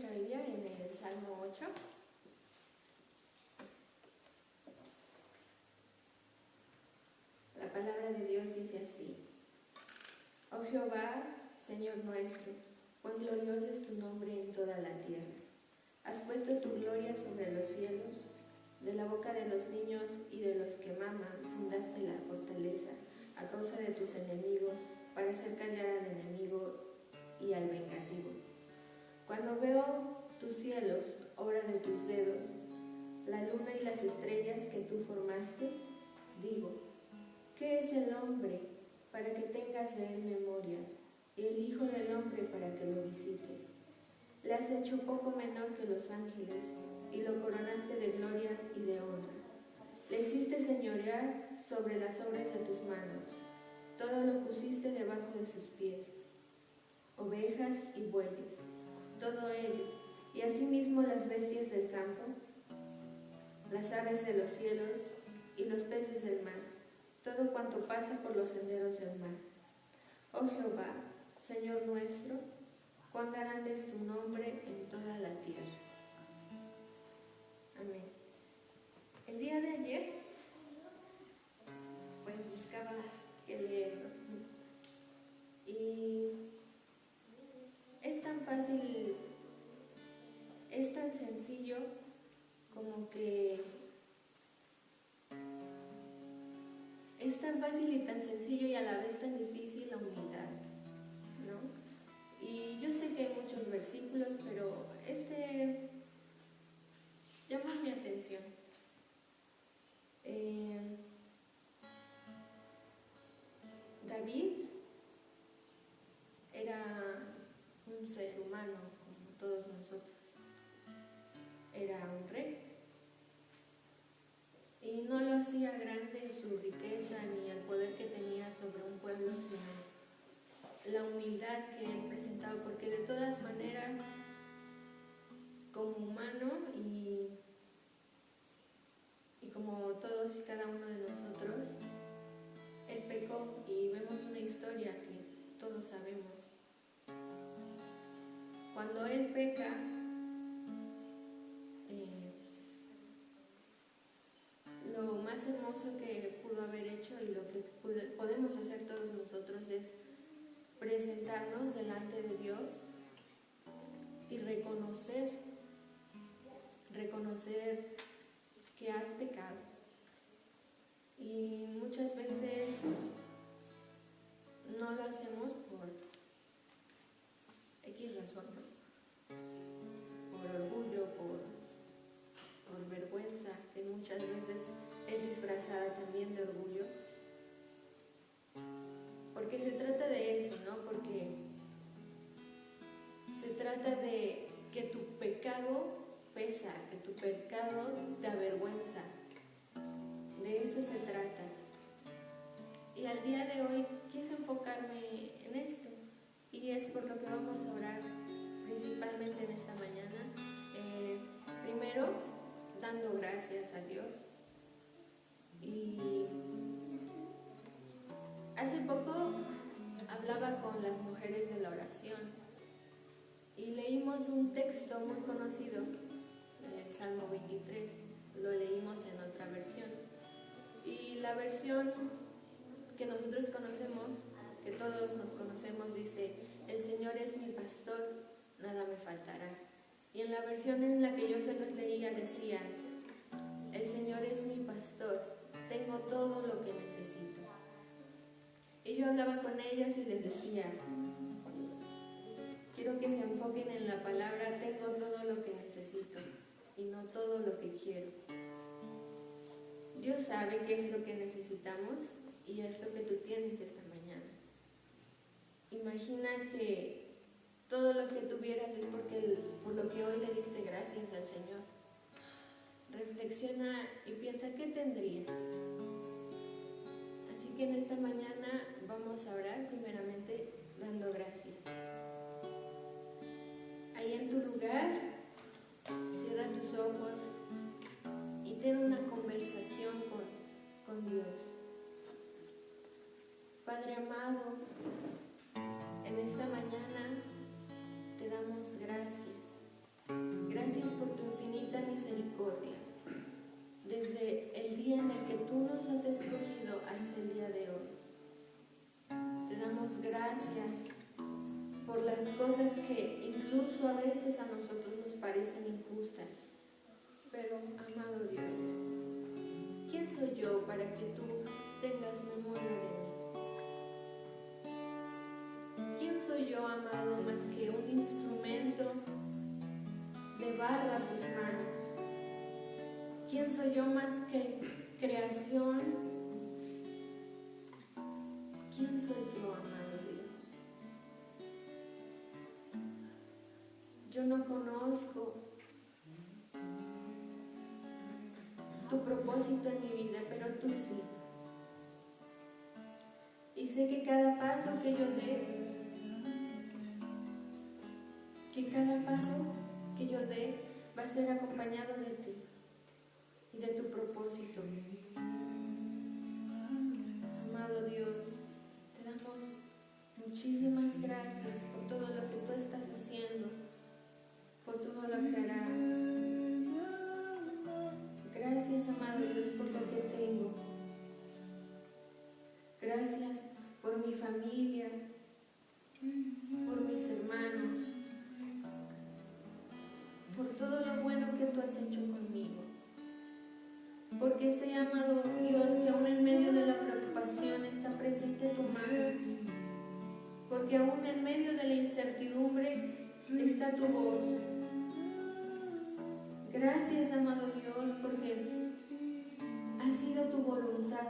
nuestra Biblia en el Salmo 8. La palabra de Dios dice así: Oh Jehová, Señor nuestro, cuán glorioso es tu nombre en toda la tierra. Has puesto tu gloria sobre los cielos, de la boca de los niños y de los que maman fundaste la fortaleza a causa de tus enemigos, para hacer callar al enemigo y al vengativo. Cuando veo tus cielos, obra de tus dedos, la luna y las estrellas que tú formaste, digo, ¿qué es el hombre para que tengas de él memoria, y el hijo del hombre para que lo visites? Le has hecho poco menor que los ángeles, y lo coronaste de gloria y de honra. Le hiciste señorear sobre las obras de tus manos, todo lo pusiste debajo de sus pies, ovejas y bueyes, todo ello, y asimismo las bestias del campo, las aves de los cielos y los peces del mar, todo cuanto pasa por los senderos del mar. Oh Jehová, Señor nuestro, cuán grande es tu nombre en toda la tierra. Amén. El día de ayer, pues buscaba qué leer, ¿no? Y es tan fácil, es tan sencillo como que es tan fácil y tan sencillo y a la vez tan difícil la humildad, ¿no? Y yo sé que hay muchos versículos, pero este llama mi atención. David era un ser humano como todos nosotros. Era un rey. Y no lo hacía grande su riqueza ni el poder que tenía sobre un pueblo, sino la humildad que él presentaba, porque de todas maneras, como humano y como todos y cada uno de nosotros, él pecó, y vemos una historia que todos sabemos. Cuando él peca, lo más hermoso que pudo haber hecho y lo que podemos hacer todos nosotros es presentarnos delante de Dios y reconocer que has pecado. Y muchas veces no lo hacemos por X razón, ¿no? Por orgullo, por vergüenza, que muchas veces es disfrazada también de orgullo. Porque se trata de eso, ¿no? Porque se trata de que tu pecado pesa, que tu pecado te avergüenza. De eso se trata. Y al día de hoy quise enfocarme en esto, y es por lo que vamos a orar principalmente en esta mañana. Primero, dando gracias a Dios. Y hace poco hablaba con las mujeres de la oración y leímos un texto muy conocido, el Salmo 23. Lo leímos en otra versión, y la versión que nosotros conocemos, que todos nos conocemos, dice: el Señor es mi pastor, nada me faltará. Y en la versión en la que yo se los leía decía: el Señor es mi pastor, tengo todo lo que necesito. Y yo hablaba con ellas y les decía: quiero que se enfoquen en la palabra tengo todo lo que necesito, y no todo lo que quiero. Dios sabe qué es lo que necesitamos, y es lo que tú tienes esta mañana. Imagina que todo lo que tuvieras es por lo que hoy le diste gracias al Señor. Reflexiona y piensa, ¿qué tendrías? Así que en esta mañana vamos a orar primeramente dando gracias. Ahí en tu lugar, cierra tus ojos y ten una conversación con Dios. Padre amado, en esta mañana te damos gracias. damos gracias por las cosas que incluso a veces a nosotros nos parecen injustas. Pero, amado Dios, ¿quién soy yo para que tú tengas memoria de mí? ¿Quién soy yo, amado, más que un instrumento de barro a tus manos? ¿Quién soy yo más que creación? ¿Quién soy yo, amado Dios? Yo no conozco tu propósito en mi vida, pero tú sí. Y sé que cada paso que yo dé, va a ser acompañado de ti y de tu propósito. Amado Dios, te damos muchísimas gracias por todo lo que tú estás haciendo, por todo lo que harás. Gracias, amado Dios, por lo que tengo. Gracias por mi familia, por mis hermanos, por todo lo bueno que tú has hecho conmigo. Porque sé, amado Dios, que aún en medio de la preocupación está presente tu mano. Porque aún en medio de la incertidumbre está tu voz. Gracias, amado Dios, porque ha sido tu voluntad.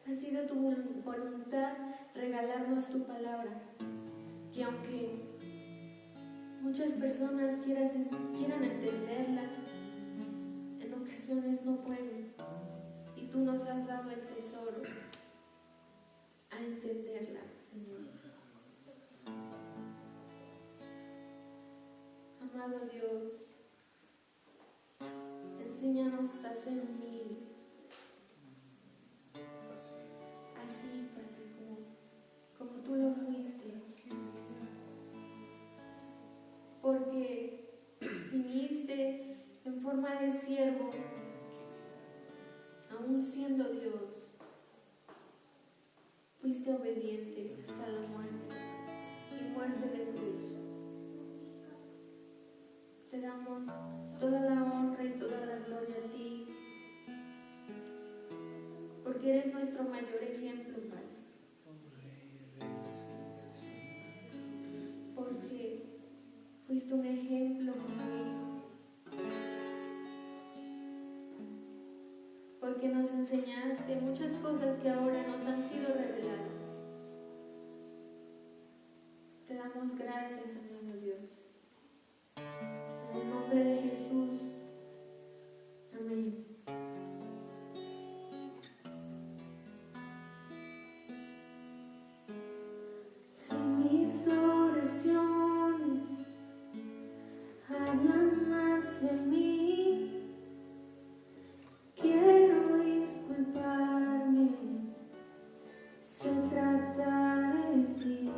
Ha sido tu voluntad regalarnos tu palabra. Que aunque muchas personas quieran entenderla, en ocasiones no pueden. Y tú nos has dado el tesoro a entenderla, Señor. Amado Dios, enséñanos a ser humildes. Así, Padre, como tú lo fuiste. Porque viniste en forma de siervo, aún siendo Dios. Fuiste obediente hasta la muerte y muerte de cruz. Te damos toda la honra y toda la gloria a ti, porque eres nuestro mayor ejemplo, Padre. Porque fuiste un ejemplo como hijo. Porque nos enseñaste muchas cosas que ahora nos han sido reveladas. Te damos gracias, amado Dios. En el nombre de Jesús. Amén. Si mis oraciones hablan más de mí, quiero disculparme, se trata de ti.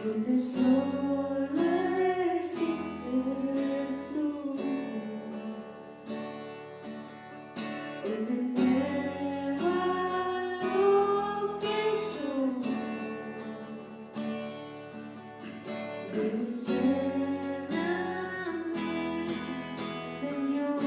donde solo existes tú. Hoy me niego a lo que soy. Ven y lléname, Señor.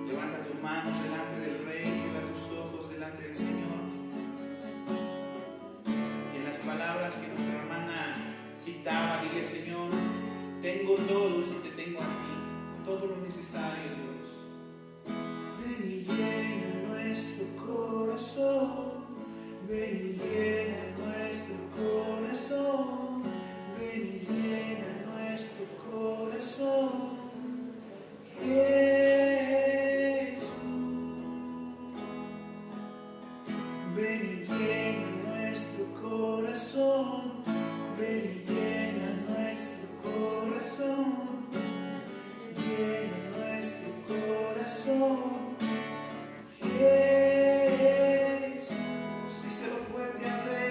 Levanta tus manos delante del Rey, cierra tus ojos delante del Señor. Y en las palabras que nuestra hermana citaba, dile: Señor, tengo todo si te tengo a ti, todo lo necesario, Dios. Ven y llena nuestro corazón, ven y llena nuestro corazón, ven y llena nuestro corazón. Ven y llena nuestro corazón, ven y llena nuestro corazón, llena nuestro corazón, Jesús. Díselo fuerte al Rey.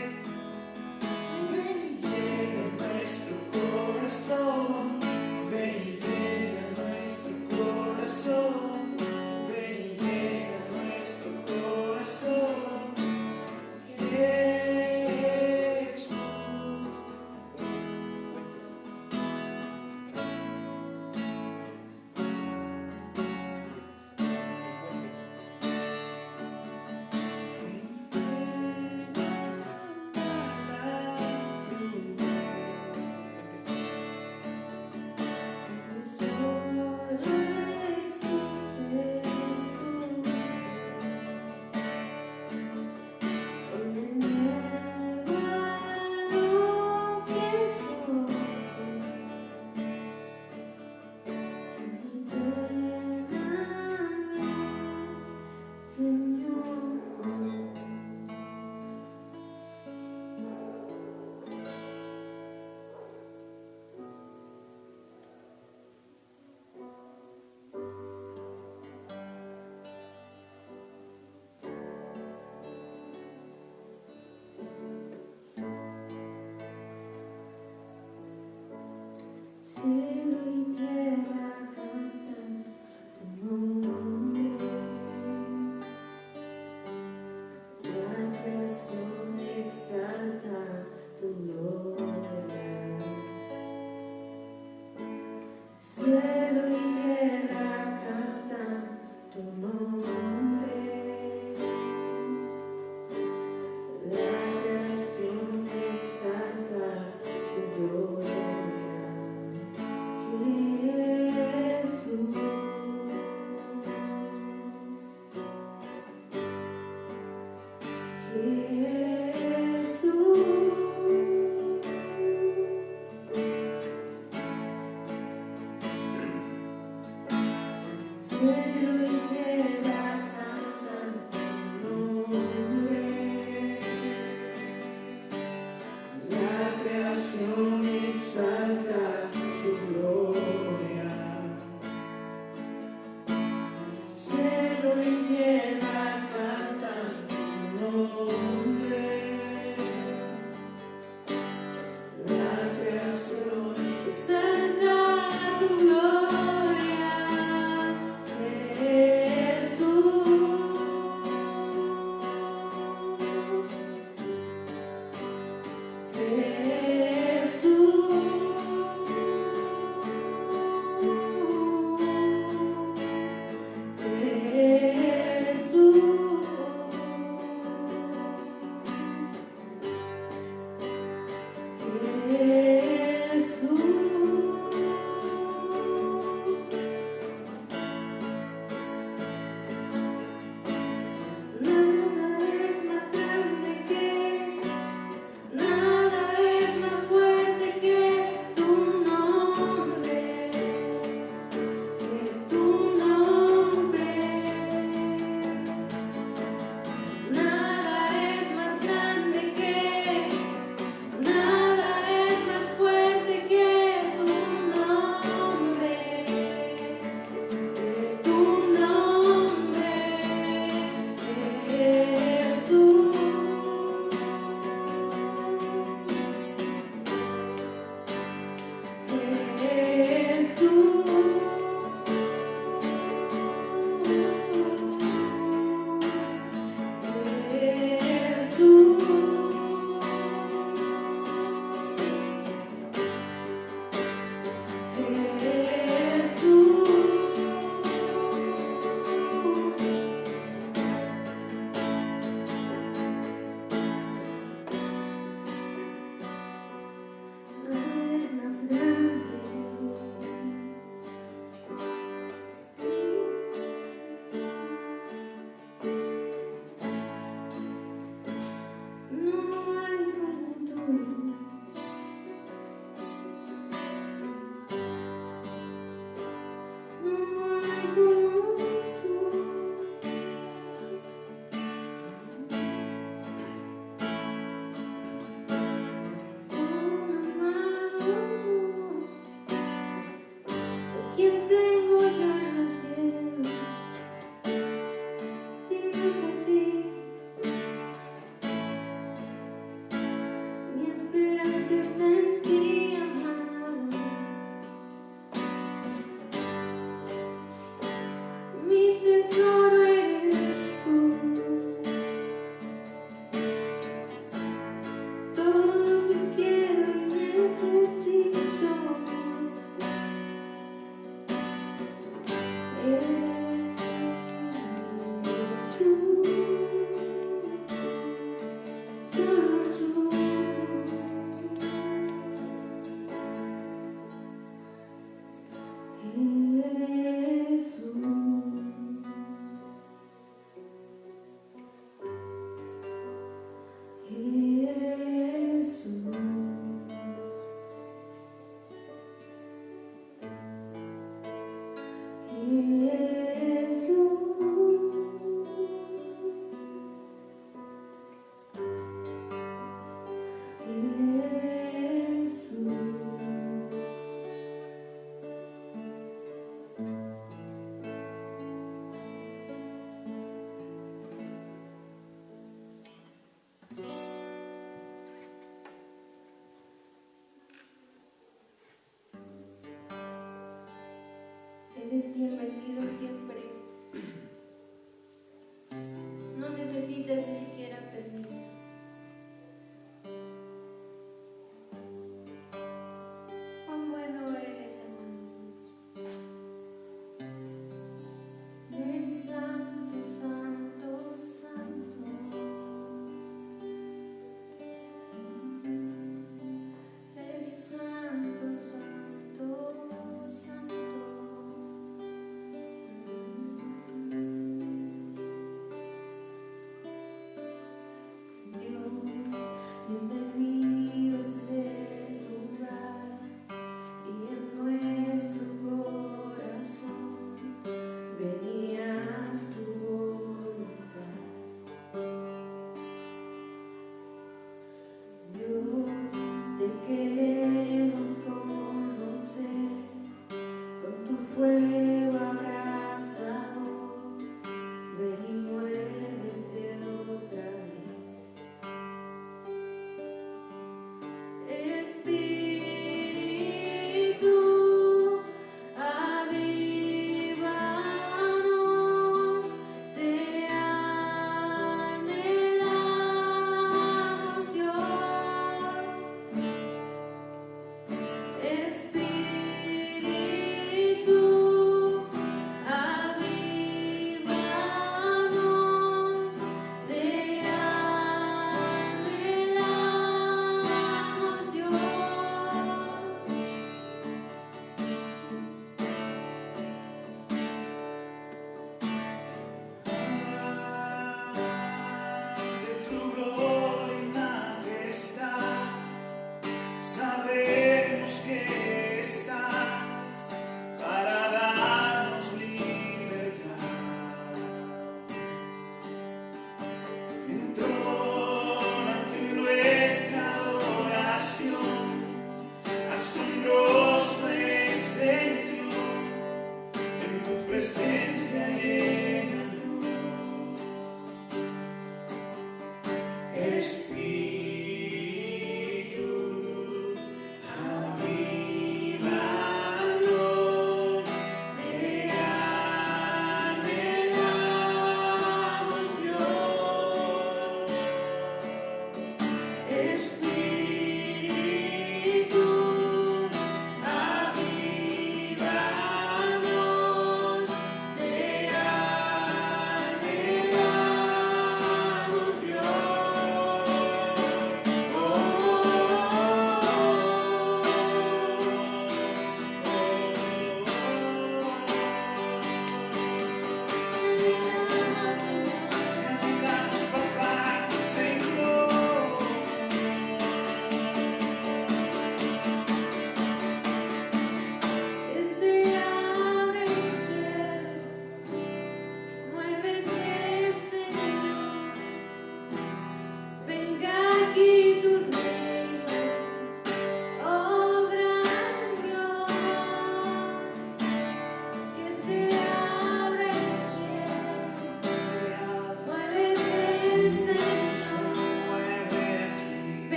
bienvenido siempre. No necesitas ni siquiera permiso. Cuán bueno eres, hermanos míos. Eres santo, santo, santo. Eres santo, santo, santo.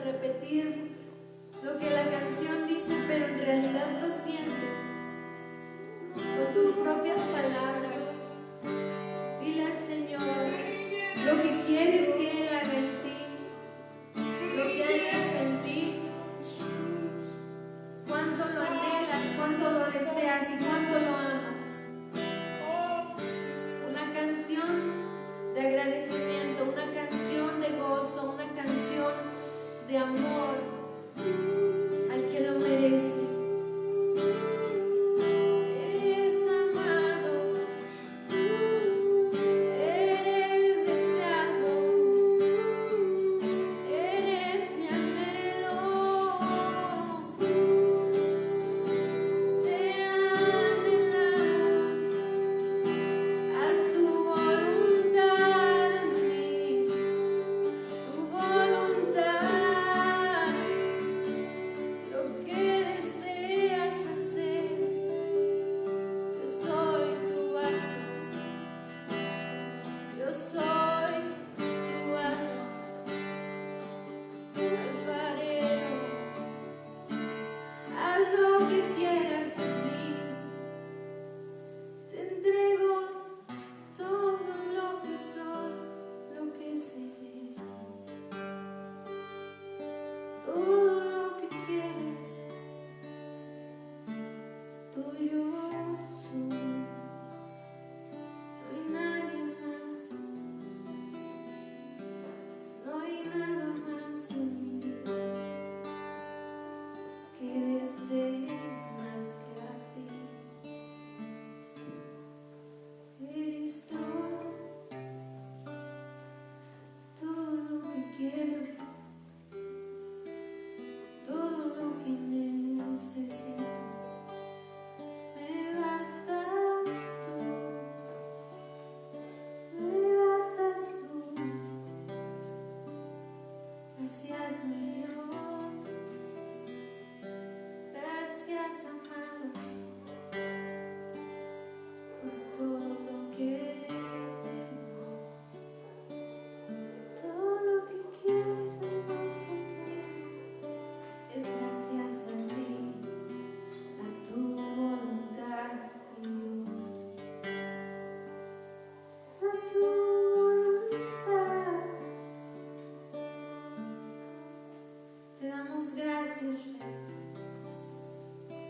repetir lo que la canción dice, pero en realidad lo sientes con tus propias palabras. Dile al Señor lo que quieres que Él haga en ti, lo que ha hecho en ti, cuánto lo anhelas, cuánto lo deseas y cuánto lo amas. Una canción de agradecimiento, una canción de gozo, una canción de amor al que lo merece. Eres amado, eres deseado, eres mi anhelo. Te anhelamos, haz tu voluntad en mí, tu voluntad, lo que deseas hacer. Yo soy tu vaso, yo soy tu vaso, alfarero, haz lo que quieras en mí. Te entrego todo lo que soy, lo que seré, todo lo que quieras, tuyo soy. No hay nadie más, no hay nada más en mi vida que desee más que a ti. Eres todo lo que quiero, todo lo que necesito. Me bastas tú, gracias mi Dios, gracias amado, por todo lo que tengo, todo lo que quiero, lo que tengo, es gracias a ti, a tu voluntad, Dios, a tu voluntad. Te damos gracias, Rey,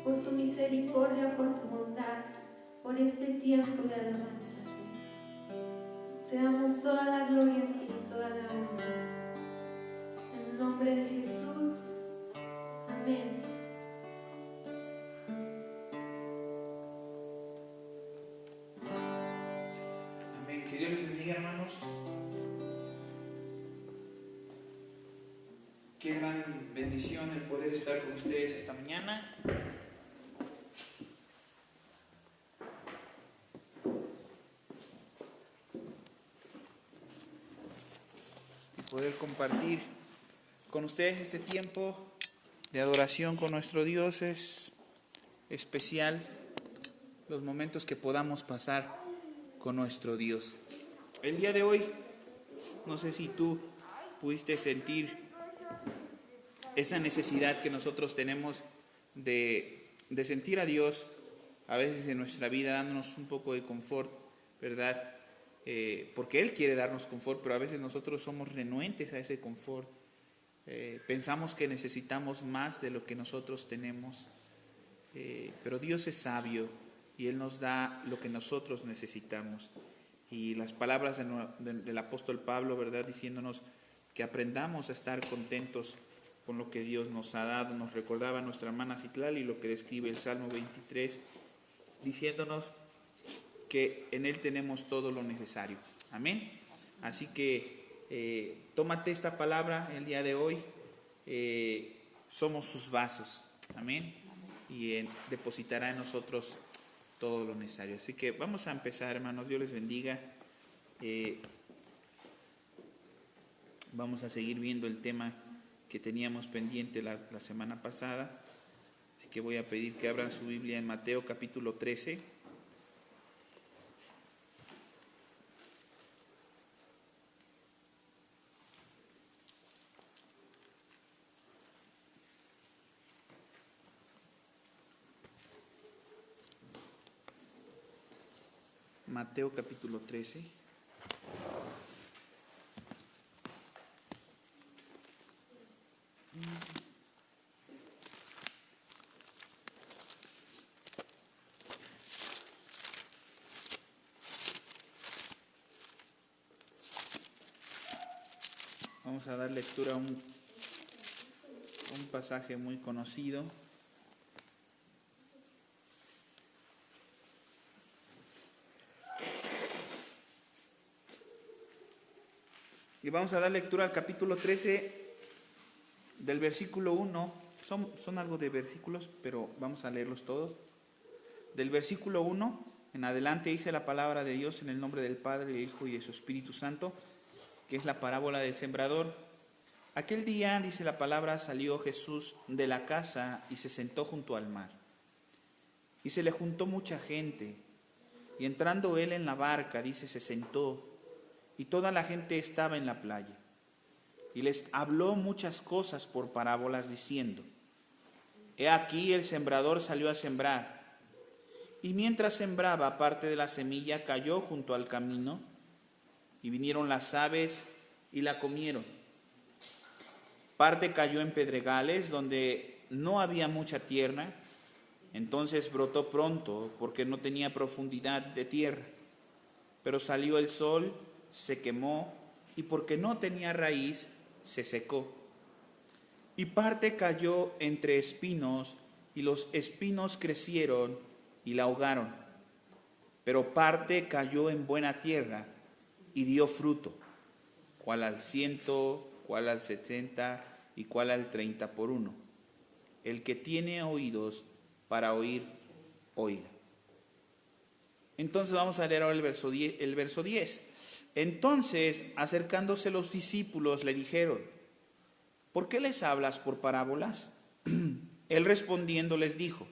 por tu misericordia, por tu bondad, por este tiempo de alabanza. Te damos toda la gloria a ti, toda la honra. En el nombre de Jesús. Amén. Amén. Que Dios les bendiga, hermanos. Qué gran bendición el poder estar con ustedes esta mañana. Y poder compartir con ustedes este tiempo de adoración con nuestro Dios. Es especial los momentos que podamos pasar con nuestro Dios. El día de hoy, no sé si tú pudiste sentir esa necesidad que nosotros tenemos de sentir a Dios a veces en nuestra vida, dándonos un poco de confort, ¿verdad? Porque Él quiere darnos confort, pero a veces nosotros somos renuentes a ese confort. Pensamos que necesitamos más de lo que nosotros tenemos, pero Dios es sabio y Él nos da lo que nosotros necesitamos. Y las palabras del apóstol Pablo, ¿verdad?, diciéndonos que aprendamos a estar contentos con lo que Dios nos ha dado. Nos recordaba nuestra hermana Citlali lo que describe el Salmo 23, diciéndonos que en Él tenemos todo lo necesario. Amén. Así que tómate esta palabra el día de hoy. Somos sus vasos. Amén. Y depositará en nosotros todo lo necesario. Así que vamos a empezar, hermanos. Dios les bendiga. Vamos a seguir viendo el tema que teníamos pendiente la semana pasada. Así que voy a pedir que abran su Biblia en Mateo capítulo 13. Mateo capítulo 13. Vamos a dar lectura a un pasaje muy conocido. Y vamos a dar lectura al capítulo 13 del versículo 1. Son algo de versículos, pero vamos a leerlos todos. Del versículo 1 en adelante dice la palabra de Dios en el nombre del Padre, del Hijo y de su Espíritu Santo, que es la parábola del sembrador. Aquel día, dice la palabra, salió Jesús de la casa y se sentó junto al mar. Y se le juntó mucha gente, y entrando él en la barca, dice, se sentó, y toda la gente estaba en la playa. Y les habló muchas cosas por parábolas, diciendo, he aquí el sembrador salió a sembrar, y mientras sembraba, parte de la semilla cayó junto al camino, y vinieron las aves y la comieron. Parte cayó en pedregales, donde no había mucha tierra, entonces brotó pronto, porque no tenía profundidad de tierra. Pero salió el sol, se quemó, y porque no tenía raíz, se secó. Y parte cayó entre espinos, y los espinos crecieron y la ahogaron. Pero parte cayó en buena tierra, y dio fruto, cuál al 100, cuál al 70, y cuál al 30 por uno. El que tiene oídos para oír, oiga. Entonces vamos a leer ahora el verso 10. Entonces, acercándose los discípulos, le dijeron, ¿por qué les hablas por parábolas? Él respondiendo les dijo,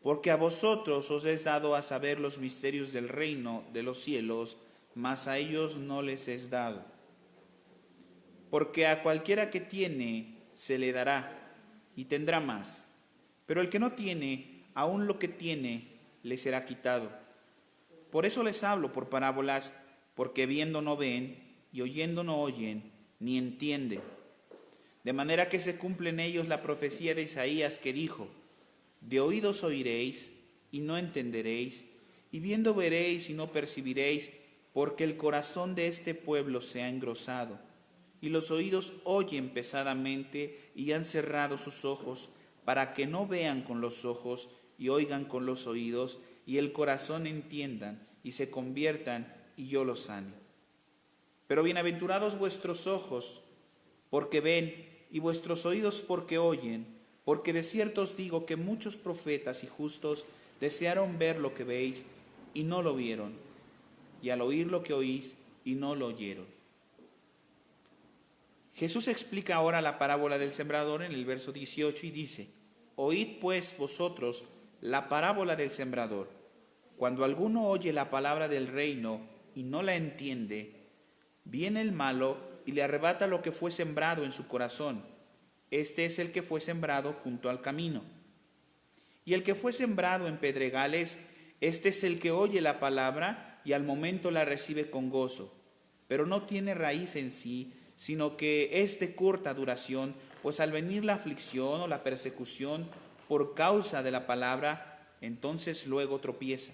porque a vosotros os es dado a saber los misterios del reino de los cielos, mas a ellos no les es dado. Porque a cualquiera que tiene, se le dará, y tendrá más. Pero el que no tiene, aun lo que tiene, le será quitado. Por eso les hablo por parábolas, porque viendo no ven, y oyendo no oyen, ni entienden. De manera que se cumple en ellos la profecía de Isaías que dijo, de oídos oiréis, y no entenderéis, y viendo veréis, y no percibiréis, porque el corazón de este pueblo se ha engrosado, y los oídos oyen pesadamente, y han cerrado sus ojos, para que no vean con los ojos, y oigan con los oídos, y el corazón entiendan, y se conviertan, y yo los sane. Pero bienaventurados vuestros ojos, porque ven, y vuestros oídos porque oyen, porque de cierto os digo que muchos profetas y justos desearon ver lo que veis, y no lo vieron, y al oír lo que oís, y no lo oyeron. Jesús explica ahora la parábola del sembrador en el verso 18 y dice, oíd pues vosotros la parábola del sembrador. Cuando alguno oye la palabra del reino y no la entiende, viene el malo y le arrebata lo que fue sembrado en su corazón. Este es el que fue sembrado junto al camino. Y el que fue sembrado en pedregales, este es el que oye la palabra y al momento la recibe con gozo, pero no tiene raíz en sí, sino que es de corta duración, pues al venir la aflicción o la persecución por causa de la palabra, entonces luego tropieza.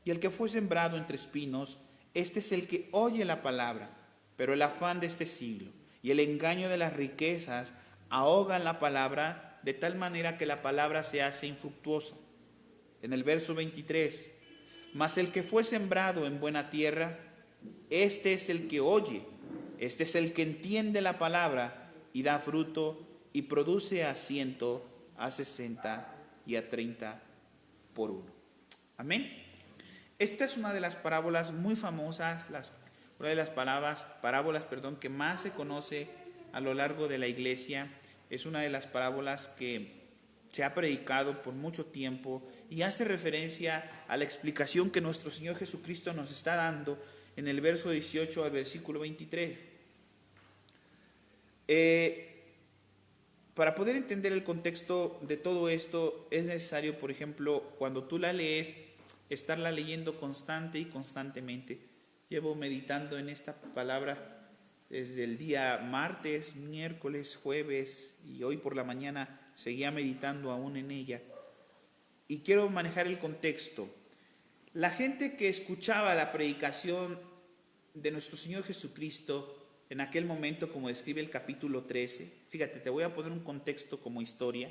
Y el que fue sembrado entre espinos, este es el que oye la palabra, pero el afán de este siglo y el engaño de las riquezas ahogan la palabra de tal manera que la palabra se hace infructuosa. En el verso 23, mas el que fue sembrado en buena tierra, este es el que oye, este es el que entiende la palabra y da fruto y produce a 100, a 60 y a 30 por uno. Amén. Esta es una de las parábolas muy famosas, una de las parábolas que más se conoce a lo largo de la iglesia. Es una de las parábolas que se ha predicado por mucho tiempo y hace referencia a la explicación que nuestro Señor Jesucristo nos está dando en el verso 18 al versículo 23. Para poder entender el contexto de todo esto es necesario, por ejemplo, cuando tú la lees, estarla leyendo constante y constantemente. Llevo meditando en esta palabra desde el día martes, miércoles, jueves y hoy por la mañana seguía meditando aún en ella. Y quiero manejar el contexto. La gente que escuchaba la predicación de nuestro Señor Jesucristo en aquel momento, como describe el capítulo 13, fíjate, te voy a poner un contexto como historia.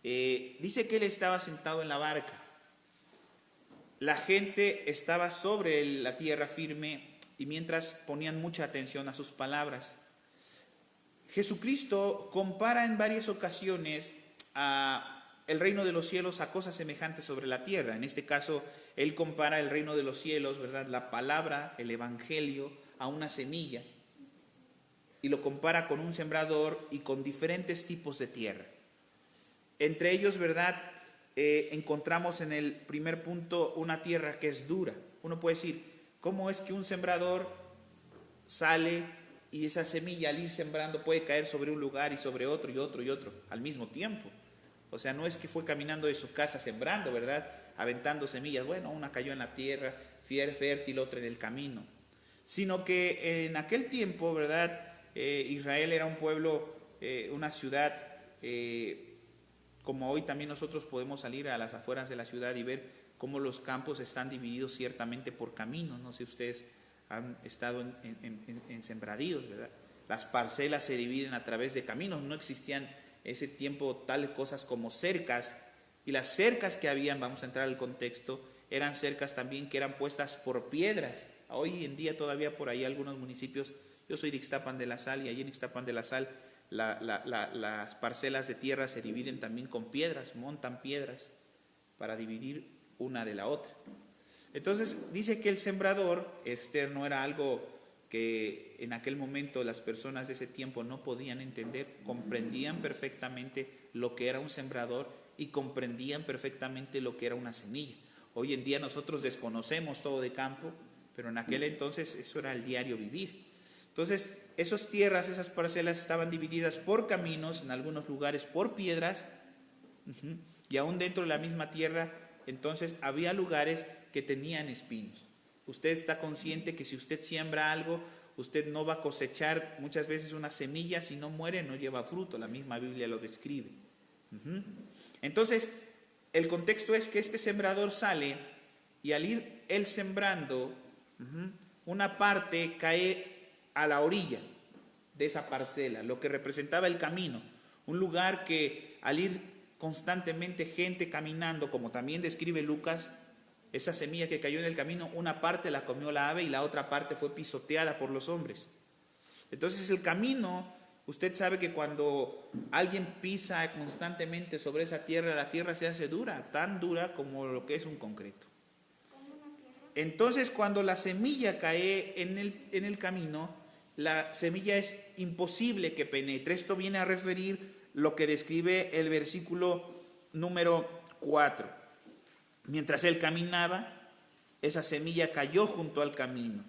Dice que él estaba sentado en la barca. La gente estaba sobre la tierra firme y mientras ponían mucha atención a sus palabras. Jesucristo compara en varias ocasiones el reino de los cielos a cosas semejantes sobre la tierra. En este caso, él compara el reino de los cielos, ¿verdad?, la palabra, el evangelio, a una semilla. Y lo compara con un sembrador y con diferentes tipos de tierra. Entre ellos, ¿verdad?, encontramos en el primer punto una tierra que es dura. Uno puede decir, ¿cómo es que un sembrador sale y esa semilla al ir sembrando puede caer sobre un lugar y sobre otro y otro y otro al mismo tiempo? O sea, no es que fue caminando de su casa sembrando, ¿verdad?, aventando semillas. Bueno, una cayó en la tierra fértil, otra en el camino. Sino que en aquel tiempo, ¿verdad?, Israel era un pueblo, una ciudad, como hoy también nosotros podemos salir a las afueras de la ciudad y ver cómo los campos están divididos ciertamente por caminos. No sé si ustedes han estado en sembradíos, ¿verdad? Las parcelas se dividen a través de caminos. No existían ese tiempo tales cosas como cercas, y las cercas que habían, vamos a entrar al contexto, eran cercas también que eran puestas por piedras. Hoy en día todavía por ahí algunos municipios, yo soy de Ixtapan de la Sal, y allí en Ixtapan de la Sal las parcelas de tierra se dividen también con piedras, montan piedras para dividir una de la otra. Entonces dice que el sembrador no era algo que en aquel momento las personas de ese tiempo no podían entender, comprendían perfectamente lo que era un sembrador y comprendían perfectamente lo que era una semilla. Hoy en día nosotros desconocemos todo de campo, pero en aquel entonces eso era el diario vivir. Entonces, esas tierras, esas parcelas estaban divididas por caminos, en algunos lugares por piedras, y aún dentro de la misma tierra, entonces había lugares que tenían espinos. Usted está consciente que si usted siembra algo, usted no va a cosechar muchas veces una semilla, si no muere no lleva fruto, la misma Biblia lo describe. Entonces, el contexto es que este sembrador sale y al ir él sembrando, una parte cae a la orilla de esa parcela, lo que representaba el camino, un lugar que al ir constantemente gente caminando, como también describe Lucas, esa semilla que cayó en el camino, una parte la comió la ave y la otra parte fue pisoteada por los hombres. Entonces el camino, usted sabe que cuando alguien pisa constantemente sobre esa tierra, la tierra se hace dura, tan dura como lo que es un concreto. Entonces cuando la semilla cae en el camino, la semilla es imposible que penetre. Esto viene a referir lo que describe el versículo número 4. Mientras él caminaba, esa semilla cayó junto al camino.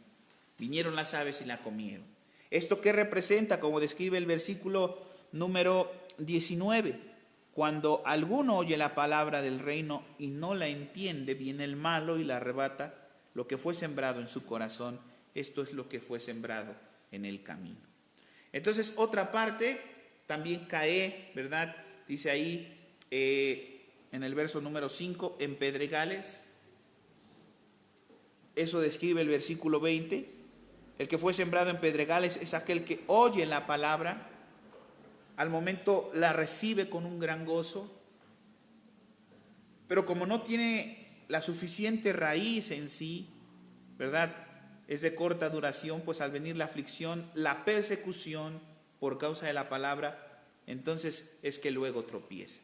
Vinieron las aves y la comieron. ¿Esto qué representa? Como describe el versículo número 19. Cuando alguno oye la palabra del reino y no la entiende, viene el malo y la arrebata lo que fue sembrado en su corazón. Esto es lo que fue sembrado en el camino. Entonces, otra parte también cae, ¿verdad? Dice ahí en el verso número 5, en pedregales. Eso describe el versículo 20. El que fue sembrado en pedregales es aquel que oye la palabra, al momento la recibe con un gran gozo, pero como no tiene la suficiente raíz en sí, ¿verdad?, es de corta duración, pues al venir la aflicción, la persecución por causa de la palabra, entonces es que luego tropieza.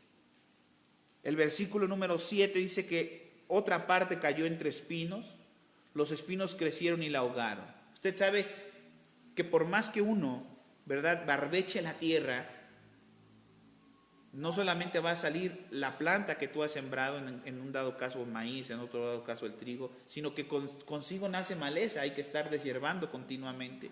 El versículo número 7 dice que otra parte cayó entre espinos, los espinos crecieron y la ahogaron. Usted sabe que por más que uno, ¿verdad?, barbeche la tierra, no solamente va a salir la planta que tú has sembrado, en un dado caso el maíz, en otro dado caso el trigo, sino que consigo nace maleza, hay que estar deshiervando continuamente,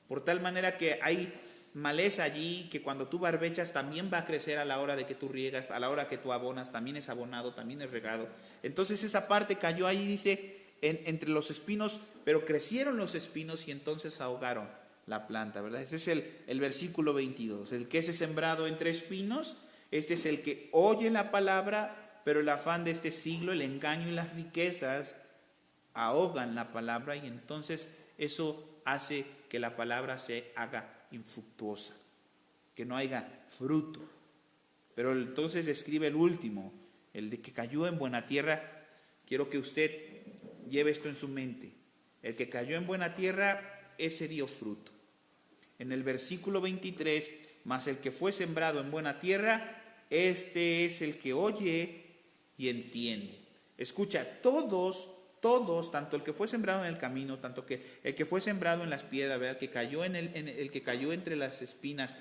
por tal manera que hay maleza allí que cuando tú barbechas también va a crecer a la hora de que tú riegas, a la hora que tú abonas, también es abonado, también es regado. Entonces esa parte cayó ahí, dice, entre los espinos, pero crecieron los espinos y entonces ahogaron la planta, ¿verdad? Ese es el versículo 22. El que es sembrado entre espinos, este es el que oye la palabra, pero el afán de este siglo, el engaño y las riquezas ahogan la palabra y entonces eso hace que la palabra se haga infructuosa, que no haya fruto. Pero entonces describe el último, el de que cayó en buena tierra. Quiero que usted lleve esto en su mente. El que cayó en buena tierra, ese dio fruto. En el versículo 23, mas el que fue sembrado en buena tierra, este es el que oye y entiende. Escucha, todos, tanto el que fue sembrado en el camino, tanto que el que fue sembrado en las piedras, ¿verdad? Que cayó el que cayó entre las espinas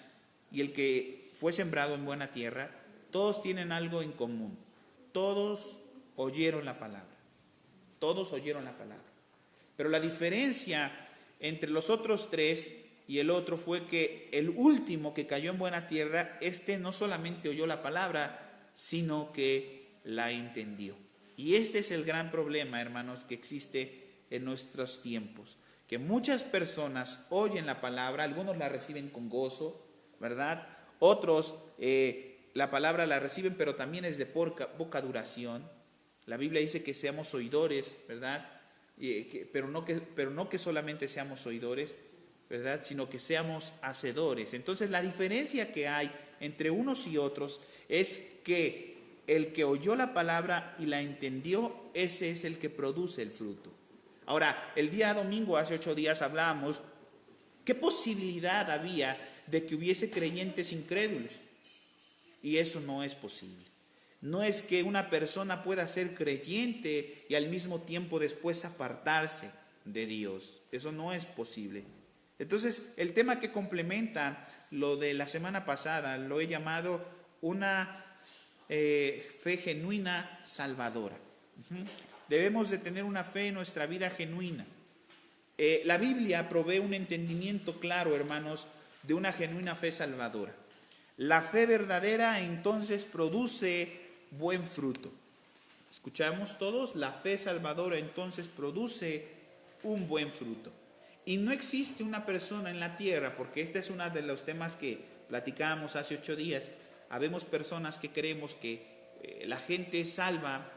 y el que fue sembrado en buena tierra, todos tienen algo en común. Todos oyeron la palabra. Todos oyeron la palabra. Pero la diferencia entre los otros tres y el otro fue que el último que cayó en buena tierra, este no solamente oyó la palabra, sino que la entendió. Y este es el gran problema, hermanos, que existe en nuestros tiempos, que muchas personas oyen la palabra, algunos la reciben con gozo, ¿verdad? Otros la palabra la reciben, pero también es de poca duración. La Biblia dice que seamos oidores, ¿verdad? Pero no que solamente seamos oidores, ¿verdad? Sino que seamos hacedores. Entonces la diferencia que hay entre unos y otros es que el que oyó la palabra y la entendió, ese es el que produce el fruto. Ahora, el día domingo, hace 8 días, hablábamos qué posibilidad había de que hubiese creyentes incrédulos. Y eso no es posible. No es que una persona pueda ser creyente y al mismo tiempo después apartarse de Dios. Eso no es posible. Entonces, el tema que complementa lo de la semana pasada lo he llamado una fe genuina salvadora. Debemos de tener una fe en nuestra vida genuina. La Biblia provee un entendimiento claro, hermanos, de una genuina fe salvadora. La fe verdadera entonces produce buen fruto. ¿Escuchamos todos? La fe salvadora entonces produce un buen fruto. Y no existe una persona en la tierra, porque este es uno de los temas que platicábamos hace 8 días. Habemos personas que creemos que la gente es salva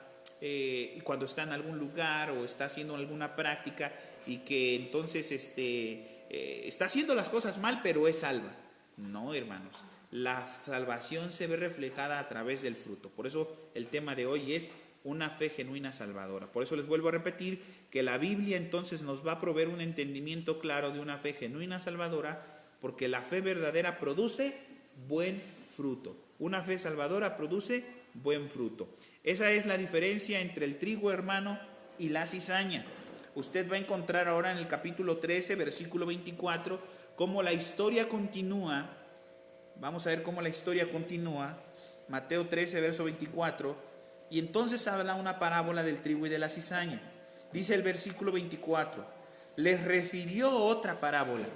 cuando está en algún lugar o está haciendo alguna práctica y que entonces está haciendo las cosas mal, pero es salva. No, hermanos. La salvación se ve reflejada a través del fruto. Por eso el tema de hoy es una fe genuina salvadora. Por eso les vuelvo a repetir que la Biblia entonces nos va a proveer un entendimiento claro de una fe genuina salvadora, porque la fe verdadera produce buen fruto. Una fe salvadora produce buen fruto. Esa es la diferencia entre el trigo, hermano, y la cizaña. Usted va a encontrar ahora en el capítulo 13, versículo 24, cómo la historia continúa. Vamos a ver cómo la historia continúa. Mateo 13, verso 24. Y entonces habla una parábola del trigo y de la cizaña. Dice el versículo 24. Les refirió otra parábola.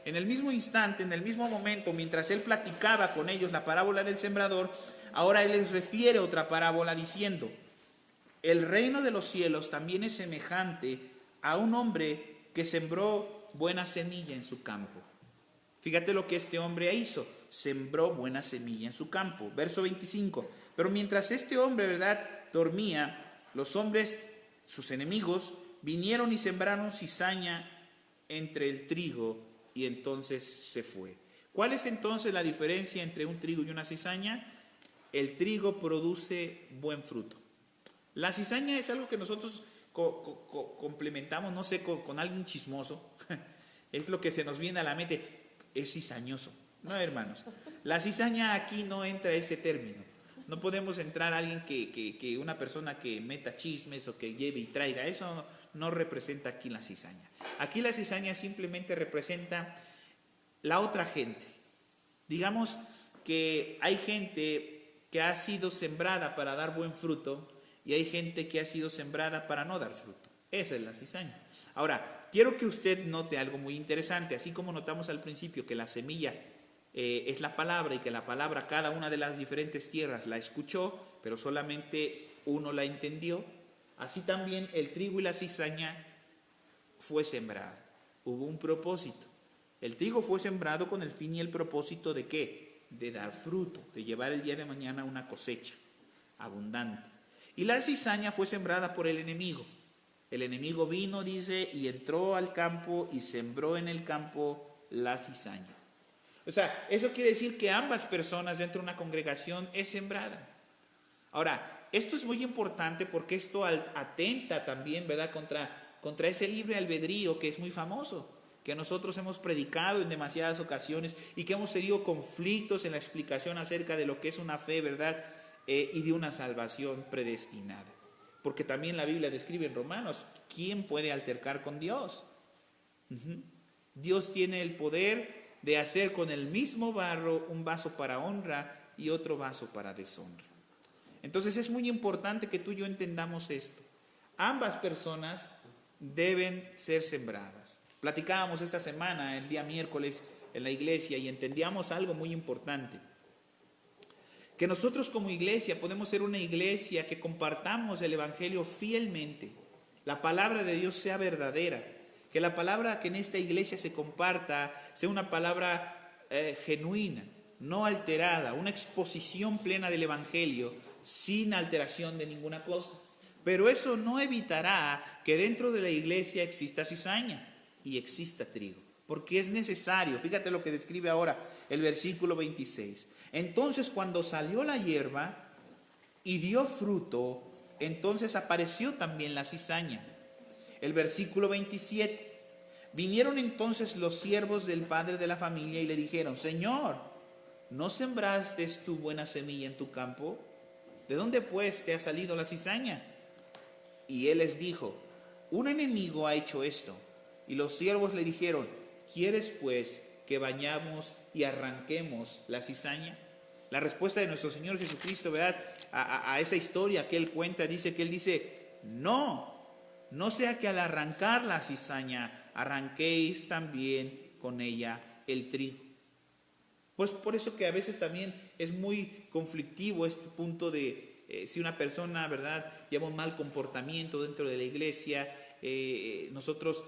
En el mismo instante, en el mismo momento, mientras él platicaba con ellos la parábola del sembrador, ahora él les refiere otra parábola diciendo: el reino de los cielos también es semejante a un hombre que sembró buena semilla en su campo. Fíjate lo que este hombre hizo. Sembró buena semilla en su campo. Verso 25. Pero mientras este hombre, ¿verdad?, dormía, los hombres, sus enemigos, vinieron y sembraron cizaña entre el trigo y entonces se fue. ¿Cuál es entonces la diferencia entre un trigo y una cizaña? El trigo produce buen fruto. La cizaña es algo que nosotros complementamos, no sé, con alguien chismoso. Es lo que se nos viene a la mente. Es cizañoso. No, hermanos. La cizaña aquí no entra ese término. No podemos entrar a alguien que una persona que meta chismes o que lleve y traiga. Eso no representa aquí la cizaña. Aquí la cizaña simplemente representa la otra gente. Digamos que hay gente que ha sido sembrada para dar buen fruto y hay gente que ha sido sembrada para no dar fruto. Esa es la cizaña. Ahora, quiero que usted note algo muy interesante. Así como notamos al principio que la semilla es la palabra y que la palabra cada una de las diferentes tierras la escuchó, pero solamente uno la entendió, así también el trigo y la cizaña fue sembrado. Hubo un propósito. El trigo fue sembrado con el fin y el propósito ¿de qué? De dar fruto, de llevar el día de mañana una cosecha abundante. Y la cizaña fue sembrada por el enemigo. El enemigo vino, dice, y entró al campo y sembró en el campo la cizaña. O sea, eso quiere decir que ambas personas dentro de una congregación es sembrada. Ahora, esto es muy importante porque esto atenta también, ¿verdad?, contra ese libre albedrío que es muy famoso, que nosotros hemos predicado en demasiadas ocasiones y que hemos tenido conflictos en la explicación acerca de lo que es una fe, ¿verdad?, y de una salvación predestinada. Porque también la Biblia describe en Romanos, ¿quién puede altercar con Dios? Dios tiene el poder de hacer con el mismo barro un vaso para honra y otro vaso para deshonra. Entonces es muy importante que tú y yo entendamos esto. Ambas personas deben ser sembradas. Platicábamos esta semana, el día miércoles, en la iglesia y entendíamos algo muy importante. Que nosotros como iglesia podemos ser una iglesia que compartamos el evangelio fielmente. La palabra de Dios sea verdadera. Que la palabra que en esta iglesia se comparta sea una palabra genuina, no alterada, una exposición plena del evangelio sin alteración de ninguna cosa. Pero eso no evitará que dentro de la iglesia exista cizaña y exista trigo, porque es necesario. Fíjate lo que describe ahora el versículo 26. Entonces cuando salió la hierba y dio fruto, entonces apareció también la cizaña. El versículo 27. Vinieron entonces los siervos del padre de la familia y le dijeron: Señor, ¿no sembraste tu buena semilla en tu campo? ¿De dónde pues te ha salido la cizaña? Y él les dijo: un enemigo ha hecho esto. Y los siervos le dijeron: ¿quieres pues que vayamos y arranquemos la cizaña? La respuesta de nuestro Señor Jesucristo, ¿verdad?, a esa historia que Él cuenta, dice que Él dice: no sea que al arrancar la cizaña arranquéis también con ella el trigo. Pues por eso que a veces también es muy conflictivo este punto de si una persona, ¿verdad?, lleva un mal comportamiento dentro de la iglesia, nosotros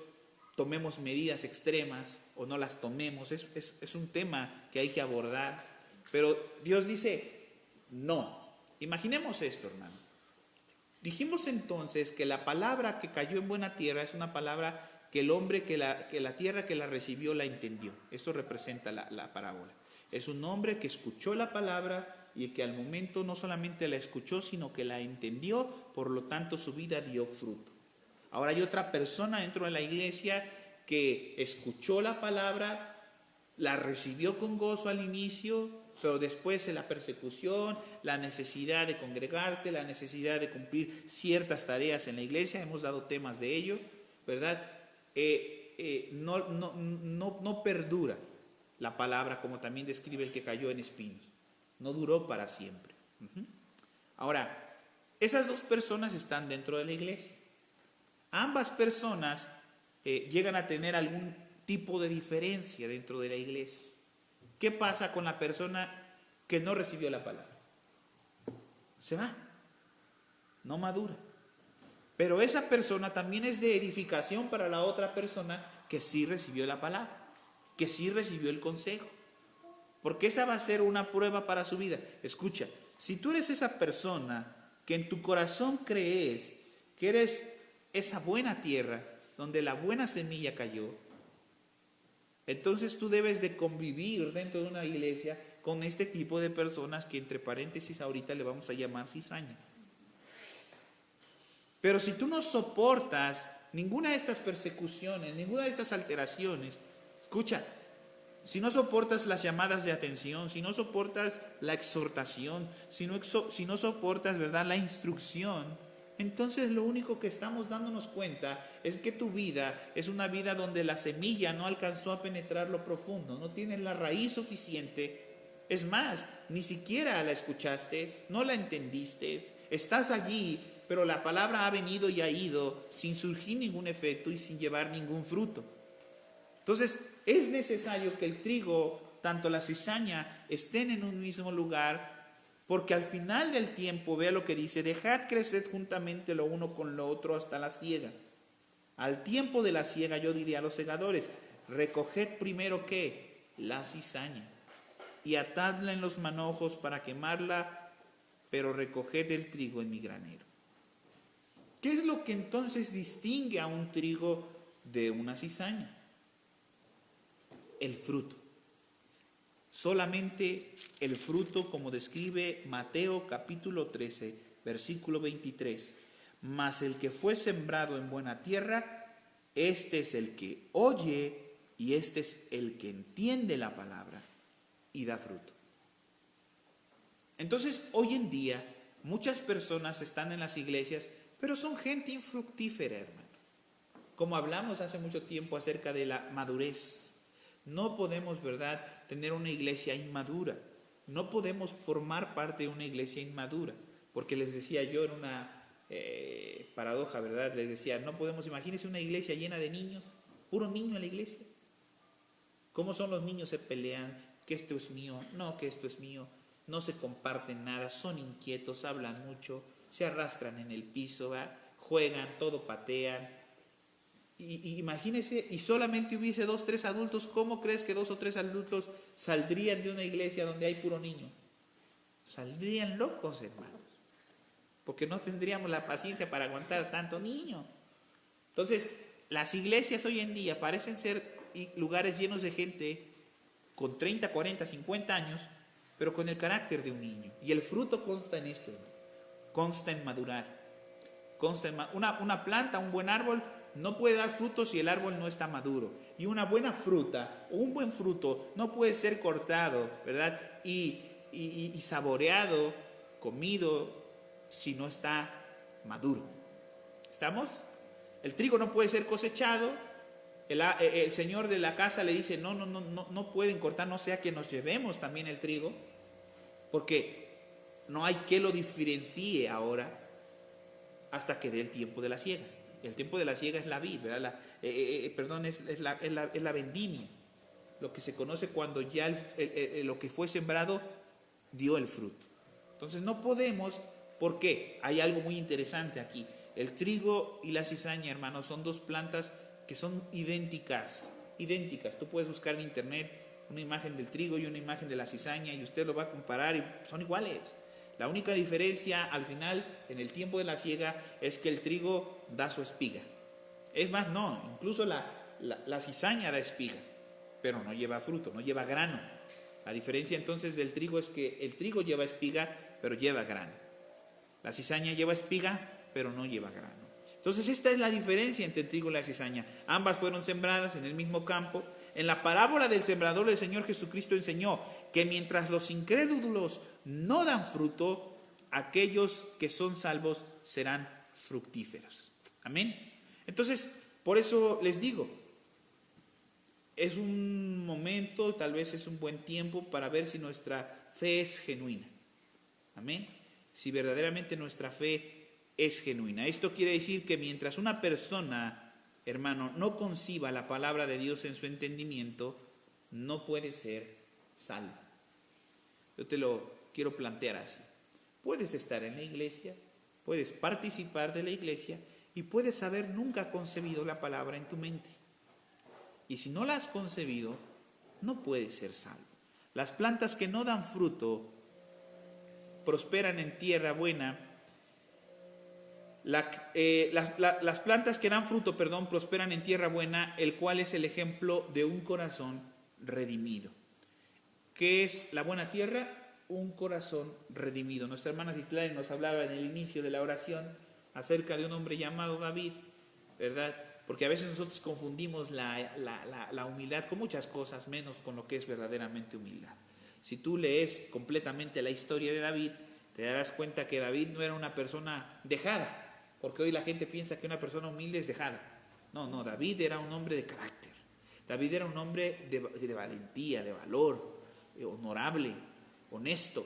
tomemos medidas extremas o no las tomemos. Es un tema que hay que abordar. Pero Dios dice: no. Imaginemos esto, hermano. Dijimos entonces que la palabra que cayó en buena tierra es una palabra que el hombre, que la tierra que la recibió la entendió. Esto representa la parábola. Es un hombre que escuchó la palabra y que al momento no solamente la escuchó, sino que la entendió, por lo tanto su vida dio fruto. Ahora hay otra persona dentro de la iglesia que escuchó la palabra, la recibió con gozo al inicio, pero después de la persecución, la necesidad de congregarse, la necesidad de cumplir ciertas tareas en la iglesia, hemos dado temas de ello, ¿verdad? No perdura la palabra, como también describe el que cayó en espinos. No duró para siempre. Ahora, esas dos personas están dentro de la iglesia. Ambas personas llegan a tener algún tipo de diferencia dentro de la iglesia. ¿Qué pasa con la persona que no recibió la palabra? Se va, no madura. Pero esa persona también es de edificación para la otra persona que sí recibió la palabra, que sí recibió el consejo. Porque esa va a ser una prueba para su vida. Escucha, si tú eres esa persona que en tu corazón crees que eres esa buena tierra donde la buena semilla cayó, entonces tú debes de convivir dentro de una iglesia con este tipo de personas que entre paréntesis ahorita le vamos a llamar cizaña. Pero si tú no soportas ninguna de estas persecuciones, ninguna de estas alteraciones, escucha, si no soportas las llamadas de atención, si no soportas la exhortación, si no soportas, ¿verdad?, la instrucción, entonces lo único que estamos dándonos cuenta es que tu vida es una vida donde la semilla no alcanzó a penetrar lo profundo, no tienes la raíz suficiente. Es más, ni siquiera la escuchaste, no la entendiste, estás allí, pero la palabra ha venido y ha ido sin surgir ningún efecto y sin llevar ningún fruto. Entonces, es necesario que el trigo tanto la cizaña estén en un mismo lugar, porque al final del tiempo, vea lo que dice, dejad crecer juntamente lo uno con lo otro hasta la siega. Al tiempo de la siega yo diría a los segadores, recoged primero ¿qué? La cizaña, y atadla en los manojos para quemarla, pero recoged el trigo en mi granero. ¿Qué es lo que entonces distingue a un trigo de una cizaña? El fruto. Solamente el fruto, como describe Mateo capítulo 13, versículo 23. Mas el que fue sembrado en buena tierra, este es el que oye y este es el que entiende la palabra y da fruto. Entonces, hoy en día, muchas personas están en las iglesias, pero son gente infructífera, hermano. Como hablamos hace mucho tiempo acerca de la madurez. No podemos, ¿verdad?, tener una iglesia inmadura. No podemos formar parte de una iglesia inmadura. Porque les decía yo en una paradoja, ¿verdad? Les decía, no podemos, imagínense una iglesia llena de niños, puro niño en la iglesia. ¿Cómo son los niños? Se pelean, que esto es mío, no, que esto es mío. No se comparten nada, son inquietos, hablan mucho, se arrastran en el piso, ¿verdad? Juegan, todo patean. Y imagínese, y solamente hubiese 2, 3 adultos, ¿cómo crees que 2 o 3 adultos saldrían de una iglesia donde hay puro niño? Saldrían locos, hermanos, porque no tendríamos la paciencia para aguantar tanto niño. Entonces, las iglesias hoy en día parecen ser lugares llenos de gente con 30, 40, 50 años, pero con el carácter de un niño. Y el fruto consta en esto, consta en madurar. Una planta, un buen árbol, no puede dar fruto si el árbol no está maduro. Y una buena fruta o un buen fruto no puede ser cortado, ¿verdad? Y saboreado, comido, si no está maduro. ¿Estamos? El trigo no puede ser cosechado. El señor de la casa le dice, no pueden cortar, no sea que nos llevemos también el trigo, porque no hay que lo diferencie ahora hasta que dé el tiempo de la siega. El tiempo de la siega es la vid, ¿verdad? Es la vendimia, lo que se conoce cuando ya lo que fue sembrado dio el fruto. Entonces no podemos, ¿por qué? Hay algo muy interesante aquí. El trigo y la cizaña, hermanos, son 2 plantas que son idénticas. Tú puedes buscar en internet una imagen del trigo y una imagen de la cizaña y usted lo va a comparar y son iguales. La única diferencia al final, en el tiempo de la siega, es que el trigo da su espiga. Es más, no, incluso la cizaña da espiga, pero no lleva fruto, no lleva grano. La diferencia entonces del trigo es que el trigo lleva espiga, pero lleva grano. La cizaña lleva espiga, pero no lleva grano. Entonces esta es la diferencia entre el trigo y la cizaña. Ambas fueron sembradas en el mismo campo. En la parábola del sembrador, el Señor Jesucristo enseñó que mientras los incrédulos no dan fruto, aquellos que son salvos serán fructíferos. Amén. Entonces, por eso les digo, es un momento, tal vez es un buen tiempo para ver si nuestra fe es genuina. Amén. Si verdaderamente nuestra fe es genuina. Esto quiere decir que mientras una persona, hermano, no conciba la palabra de Dios en su entendimiento, no puede ser salvo. Yo te lo quiero plantear así. Puedes estar en la iglesia, puedes participar de la iglesia y puedes haber nunca concebido la palabra en tu mente. Y si no la has concebido, no puedes ser salvo. Las plantas que no dan fruto prosperan en tierra buena. Las plantas que dan fruto, prosperan en tierra buena, el cual es el ejemplo de un corazón redimido. ¿Qué es la buena tierra? Un corazón redimido. Nuestra hermana Citlali nos hablaba en el inicio de la oración acerca de un hombre llamado David, ¿verdad? Porque a veces nosotros confundimos la humildad con muchas cosas, menos con lo que es verdaderamente humildad. Si tú lees completamente la historia de David, te darás cuenta que David no era una persona dejada, porque hoy la gente piensa que una persona humilde es dejada. No, David era un hombre de carácter. David era un hombre de valentía, de valor, honorable, honesto.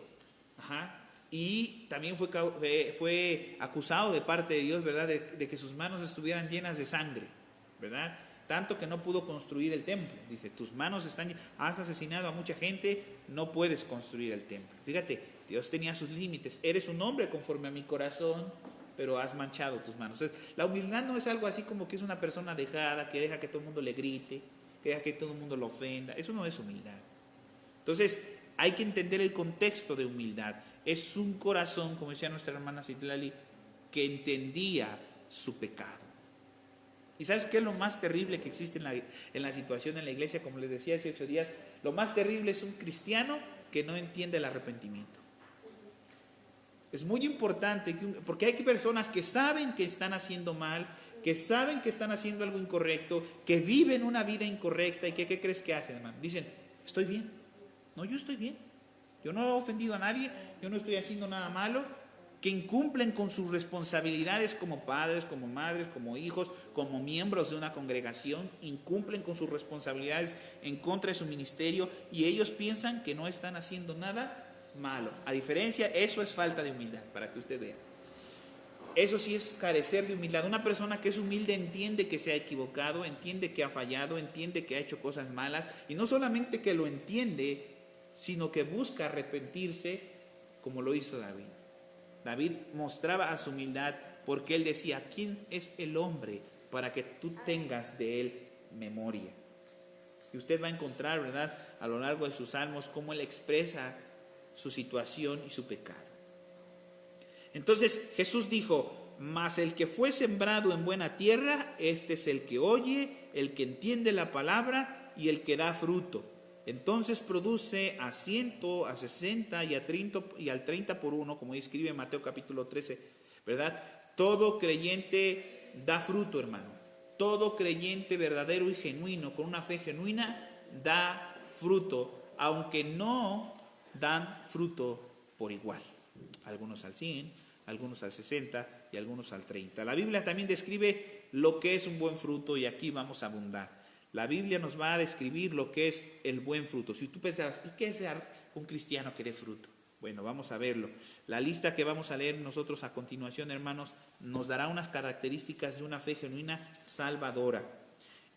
Y también fue acusado de parte de Dios, ¿verdad?, de que sus manos estuvieran llenas de sangre, ¿verdad? tanto que no pudo construir el templo. Dice, tus manos has asesinado a mucha gente, no puedes construir el templo. Fíjate, Dios tenía sus límites. Eres un hombre conforme a mi corazón, pero has manchado tus manos. Entonces, la humildad no es algo así como que es una persona dejada, que deja que todo el mundo le grite, que deja que todo el mundo lo ofenda. Eso no es humildad. Entonces, hay que entender el contexto de humildad. Es un corazón, como decía nuestra hermana Citlali, que entendía su pecado. ¿Y sabes qué es lo más terrible que existe en la situación en la iglesia? Como les decía hace 8 días, lo más terrible es un cristiano que no entiende el arrepentimiento. Es muy importante, porque hay personas que saben que están haciendo mal, que saben que están haciendo algo incorrecto, que viven una vida incorrecta y que ¿qué crees que hacen, hermano? Dicen, estoy bien. No, yo estoy bien. Yo no he ofendido a nadie, yo no estoy haciendo nada malo. Que incumplen con sus responsabilidades como padres, como madres, como hijos, como miembros de una congregación, incumplen con sus responsabilidades en contra de su ministerio y ellos piensan que no están haciendo nada malo. A diferencia, eso es falta de humildad, para que usted vea. Eso sí es carecer de humildad. Una persona que es humilde entiende que se ha equivocado, entiende que ha fallado, entiende que ha hecho cosas malas y no solamente que lo entiende, sino que busca arrepentirse como lo hizo David. David mostraba a su humildad porque él decía, ¿quién es el hombre para que tú tengas de él memoria? Y usted va a encontrar, ¿verdad?, a lo largo de sus salmos cómo él expresa su situación y su pecado. Entonces Jesús dijo, mas el que fue sembrado en buena tierra, este es el que oye, el que entiende la palabra y el que da fruto. Entonces produce a 100, a 60 y al 30 por uno, como escribe en Mateo capítulo 13, ¿verdad? Todo creyente da fruto, hermano. Todo creyente verdadero y genuino, con una fe genuina, da fruto, aunque no dan fruto por igual. Algunos al 100, algunos al 60 y algunos al 30. La Biblia también describe lo que es un buen fruto y aquí vamos a abundar. La Biblia nos va a describir lo que es el buen fruto. Si tú pensabas, ¿y qué es un cristiano que dé fruto? Bueno, vamos a verlo. La lista que vamos a leer nosotros a continuación, hermanos, nos dará unas características de una fe genuina salvadora.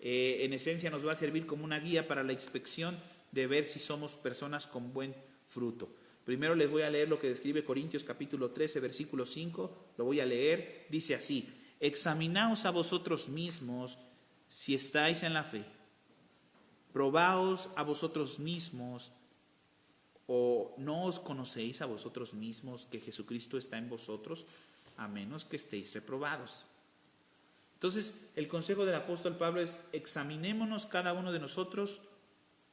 En esencia nos va a servir como una guía para la inspección de ver si somos personas con buen fruto. Primero les voy a leer lo que describe Corintios capítulo 13, versículo 5. Lo voy a leer. Dice así, examinaos a vosotros mismos si estáis en la fe, probaos a vosotros mismos, o no os conocéis a vosotros mismos que Jesucristo está en vosotros, a menos que estéis reprobados. Entonces, el consejo del apóstol Pablo es, examinémonos cada uno de nosotros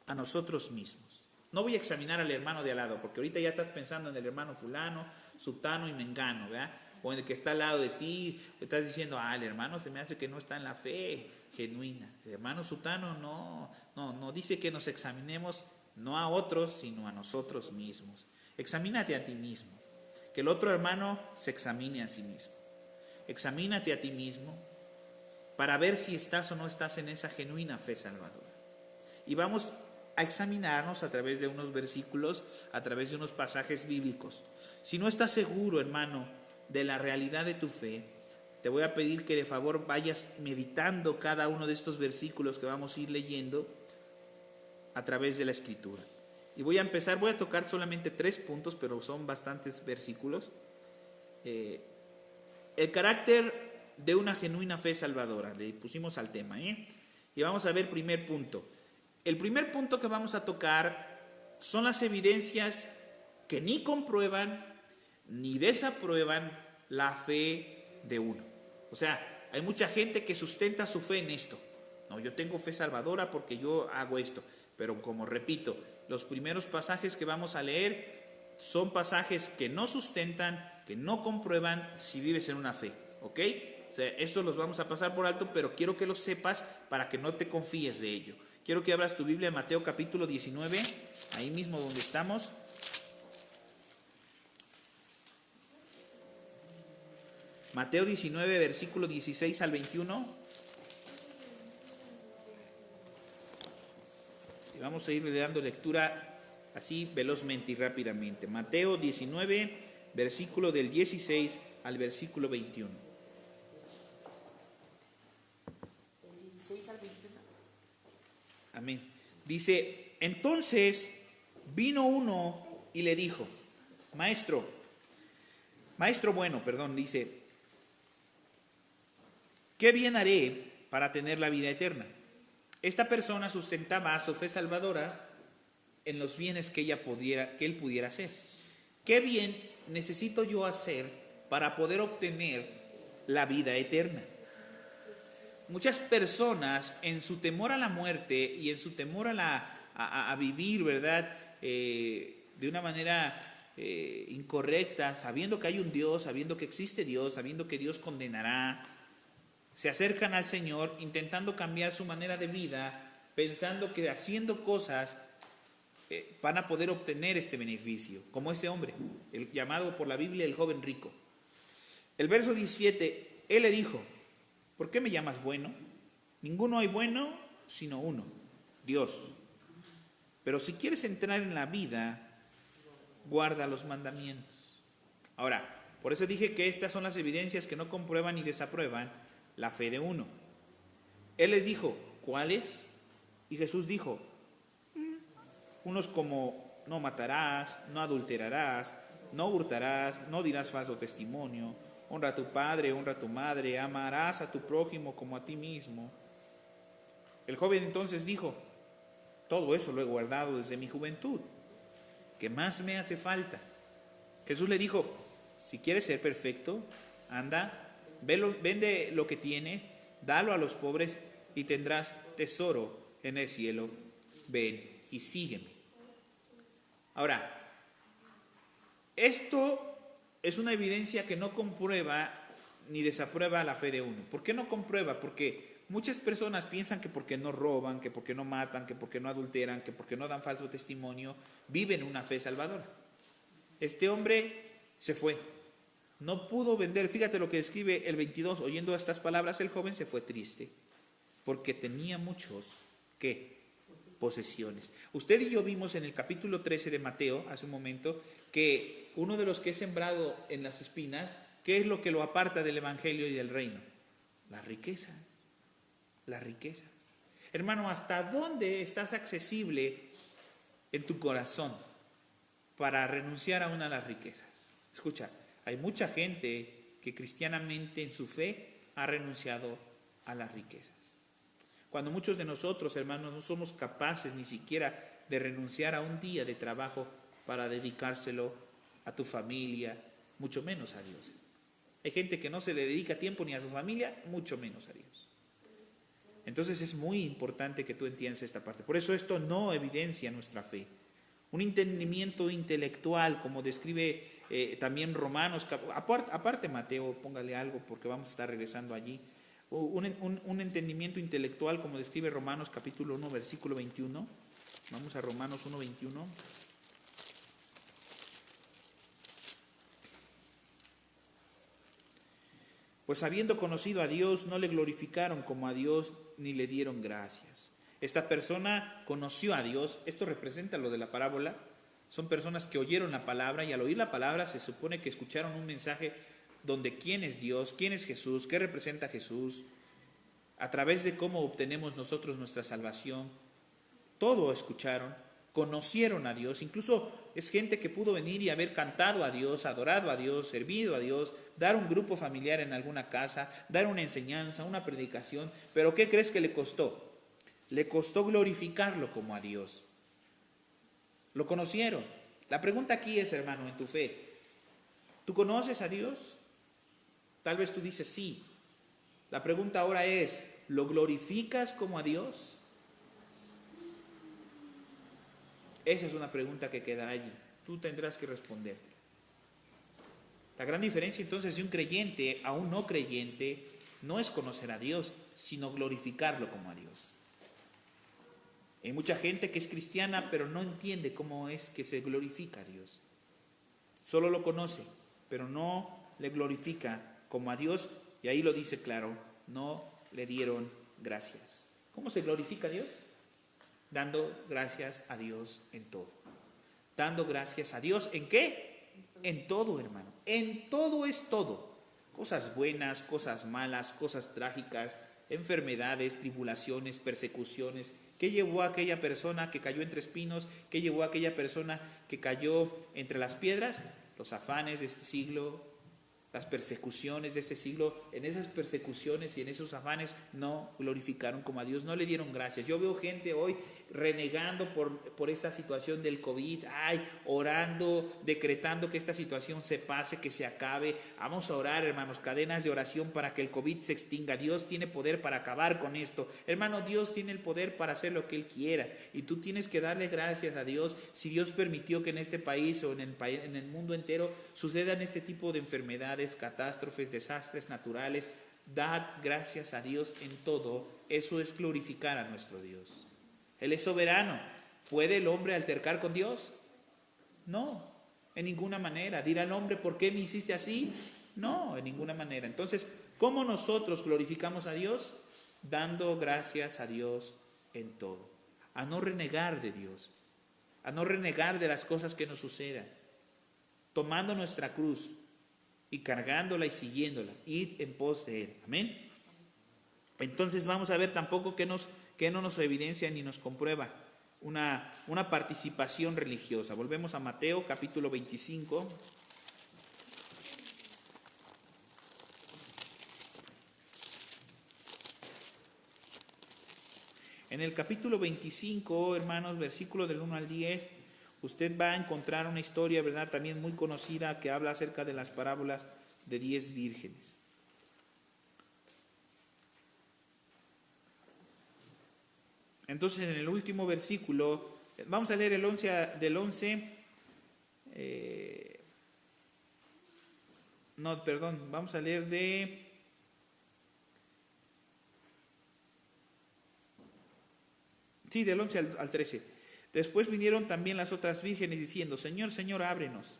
a nosotros mismos. No voy a examinar al hermano de al lado, porque ahorita ya estás pensando en el hermano fulano, sutano y mengano, ¿verdad? O en el que está al lado de ti, estás diciendo, el hermano se me hace que no está en la fe genuina. El hermano sutano no dice que nos examinemos no a otros, sino a nosotros mismos. Examínate a ti mismo. Que el otro hermano se examine a sí mismo. Examínate a ti mismo para ver si estás o no estás en esa genuina fe salvadora. Y vamos a examinarnos a través de unos versículos, a través de unos pasajes bíblicos. Si no estás seguro, hermano, de la realidad de tu fe, te voy a pedir que de favor vayas meditando cada uno de estos versículos que vamos a ir leyendo a través de la Escritura. Y voy a tocar solamente 3 puntos, pero son bastantes versículos. El carácter de una genuina fe salvadora, le pusimos al tema, Y vamos a ver primer punto. El primer punto que vamos a tocar son las evidencias que ni comprueban ni desaprueban la fe de uno. O sea, hay mucha gente que sustenta su fe en esto. No, yo tengo fe salvadora porque yo hago esto. Pero como repito, los primeros pasajes que vamos a leer son pasajes que no sustentan, que no comprueban si vives en una fe. ¿Ok? O sea, estos los vamos a pasar por alto, pero quiero que los sepas para que no te confíes de ello. Quiero que abras tu Biblia en Mateo capítulo 19, ahí mismo donde estamos. Mateo 19, versículo 16 al 21. Y vamos a ir dando lectura así velozmente y rápidamente. Mateo 19, versículo del 16 al versículo 21. ¿Del 16 al 21? Amén. Dice, entonces vino uno y le dijo, maestro bueno, dice, ¿qué bien haré para tener la vida eterna? Esta persona sustentaba a su fe salvadora en los bienes que él pudiera hacer. ¿Qué bien necesito yo hacer para poder obtener la vida eterna? Muchas personas, en su temor a la muerte y en su temor a vivir, ¿verdad?, de una manera incorrecta, sabiendo que hay un Dios, sabiendo que existe Dios, sabiendo que Dios condenará, se acercan al Señor intentando cambiar su manera de vida, pensando que haciendo cosas van a poder obtener este beneficio, como este hombre, el llamado por la Biblia el joven rico. El verso 17, él le dijo, ¿por qué me llamas bueno? Ninguno hay bueno sino uno, Dios. Pero si quieres entrar en la vida, guarda los mandamientos. Ahora, por eso dije que estas son las evidencias que no comprueban ni desaprueban la fe de uno. Él les dijo, ¿cuáles? Y Jesús dijo, unos como no matarás, no adulterarás, no hurtarás, no dirás falso testimonio, honra a tu padre, honra a tu madre, amarás a tu prójimo como a ti mismo. El joven entonces dijo, todo eso lo he guardado desde mi juventud. ¿Qué más me hace falta? Jesús le dijo, si quieres ser perfecto, anda, vende lo que tienes, dalo a los pobres y tendrás tesoro en el cielo. Ven y sígueme. Ahora, esto es una evidencia que no comprueba ni desaprueba la fe de uno. ¿Por qué no comprueba? Porque muchas personas piensan que porque no roban, que porque no matan, que porque no adulteran, que porque no dan falso testimonio, viven una fe salvadora. Este hombre se fue, no pudo vender. Fíjate lo que escribe el 22, oyendo estas palabras el joven se fue triste, porque tenía muchos, ¿qué? Posesiones. Usted y yo vimos en el capítulo 13 de Mateo, hace un momento, que uno de los que es sembrado en las espinas, ¿qué es lo que lo aparta del evangelio y del reino? Las riquezas. Las riquezas. Hermano, ¿hasta dónde estás accesible en tu corazón para renunciar a una de las riquezas? Escucha, hay mucha gente que cristianamente en su fe ha renunciado a las riquezas. Cuando muchos de nosotros, hermanos, no somos capaces ni siquiera de renunciar a un día de trabajo para dedicárselo a tu familia, mucho menos a Dios. Hay gente que no se le dedica tiempo ni a su familia, mucho menos a Dios. Entonces es muy importante que tú entiendas esta parte. Por eso esto no evidencia nuestra fe. Un entendimiento intelectual, como describe también Romanos, aparte Mateo, póngale algo porque vamos a estar regresando allí. Un entendimiento intelectual, como describe Romanos capítulo 1, versículo 21. Vamos a Romanos 1, 21. Pues habiendo conocido a Dios, no le glorificaron como a Dios, ni le dieron gracias. Esta persona conoció a Dios. Esto representa lo de la parábola. Son personas que oyeron la palabra y al oír la palabra se supone que escucharon un mensaje donde quién es Dios, quién es Jesús, qué representa Jesús, a través de cómo obtenemos nosotros nuestra salvación. Todo escucharon, conocieron a Dios. Incluso es gente que pudo venir y haber cantado a Dios, adorado a Dios, servido a Dios, dar un grupo familiar en alguna casa, dar una enseñanza, una predicación. Pero ¿qué crees que le costó? Le costó glorificarlo como a Dios. Lo conocieron. La pregunta aquí es, hermano, en tu fe, ¿tú conoces a Dios? Tal vez tú dices sí. La pregunta ahora es, ¿lo glorificas como a Dios? Esa es una pregunta que queda allí. Tú tendrás que responder. La gran diferencia entonces de un creyente a un no creyente no es conocer a Dios, sino glorificarlo como a Dios. Hay mucha gente que es cristiana, pero no entiende cómo es que se glorifica a Dios. Solo lo conoce, pero no le glorifica como a Dios. Y ahí lo dice claro, no le dieron gracias. ¿Cómo se glorifica a Dios? Dando gracias a Dios en todo. Dando gracias a Dios, ¿en qué? En todo, hermano. En todo es todo. Cosas buenas, cosas malas, cosas trágicas, enfermedades, tribulaciones, persecuciones. ¿Qué llevó a aquella persona que cayó entre espinos? ¿Qué llevó a aquella persona que cayó entre las piedras? Los afanes de este siglo, las persecuciones de este siglo. En esas persecuciones y en esos afanes no glorificaron como a Dios, no le dieron gracias. Yo veo gente hoy renegando por esta situación del COVID, orando, decretando que esta situación se pase, que se acabe. Vamos a orar, hermanos, cadenas de oración para que el COVID se extinga. Dios tiene poder para acabar con esto. Hermano, Dios tiene el poder para hacer lo que Él quiera, y tú tienes que darle gracias a Dios si Dios permitió que en este país o en el mundo entero sucedan este tipo de enfermedades, catástrofes, desastres naturales. Dad gracias a Dios en todo. Eso es glorificar a nuestro Dios. Él es soberano. ¿Puede el hombre altercar con Dios? No, en ninguna manera. ¿Dirá el hombre, ¿por qué me hiciste así? No, en ninguna manera. Entonces, ¿cómo nosotros glorificamos a Dios? Dando gracias a Dios en todo. A no renegar de Dios, a no renegar de las cosas que nos sucedan, tomando nuestra cruz y cargándola y siguiéndola, id en pos de Él. Amén. Entonces vamos a ver tampoco que no nos evidencia ni nos comprueba una participación religiosa. Volvemos a Mateo capítulo 25. En el capítulo 25, hermanos, versículo del 1 al 10, usted va a encontrar una historia, ¿verdad?, también muy conocida, que habla acerca de las parábolas de 10 vírgenes. Entonces, en el último versículo, vamos a leer del 11, vamos a leer del 11 al 13. Después vinieron también las otras vírgenes diciendo: Señor, Señor, ábrenos.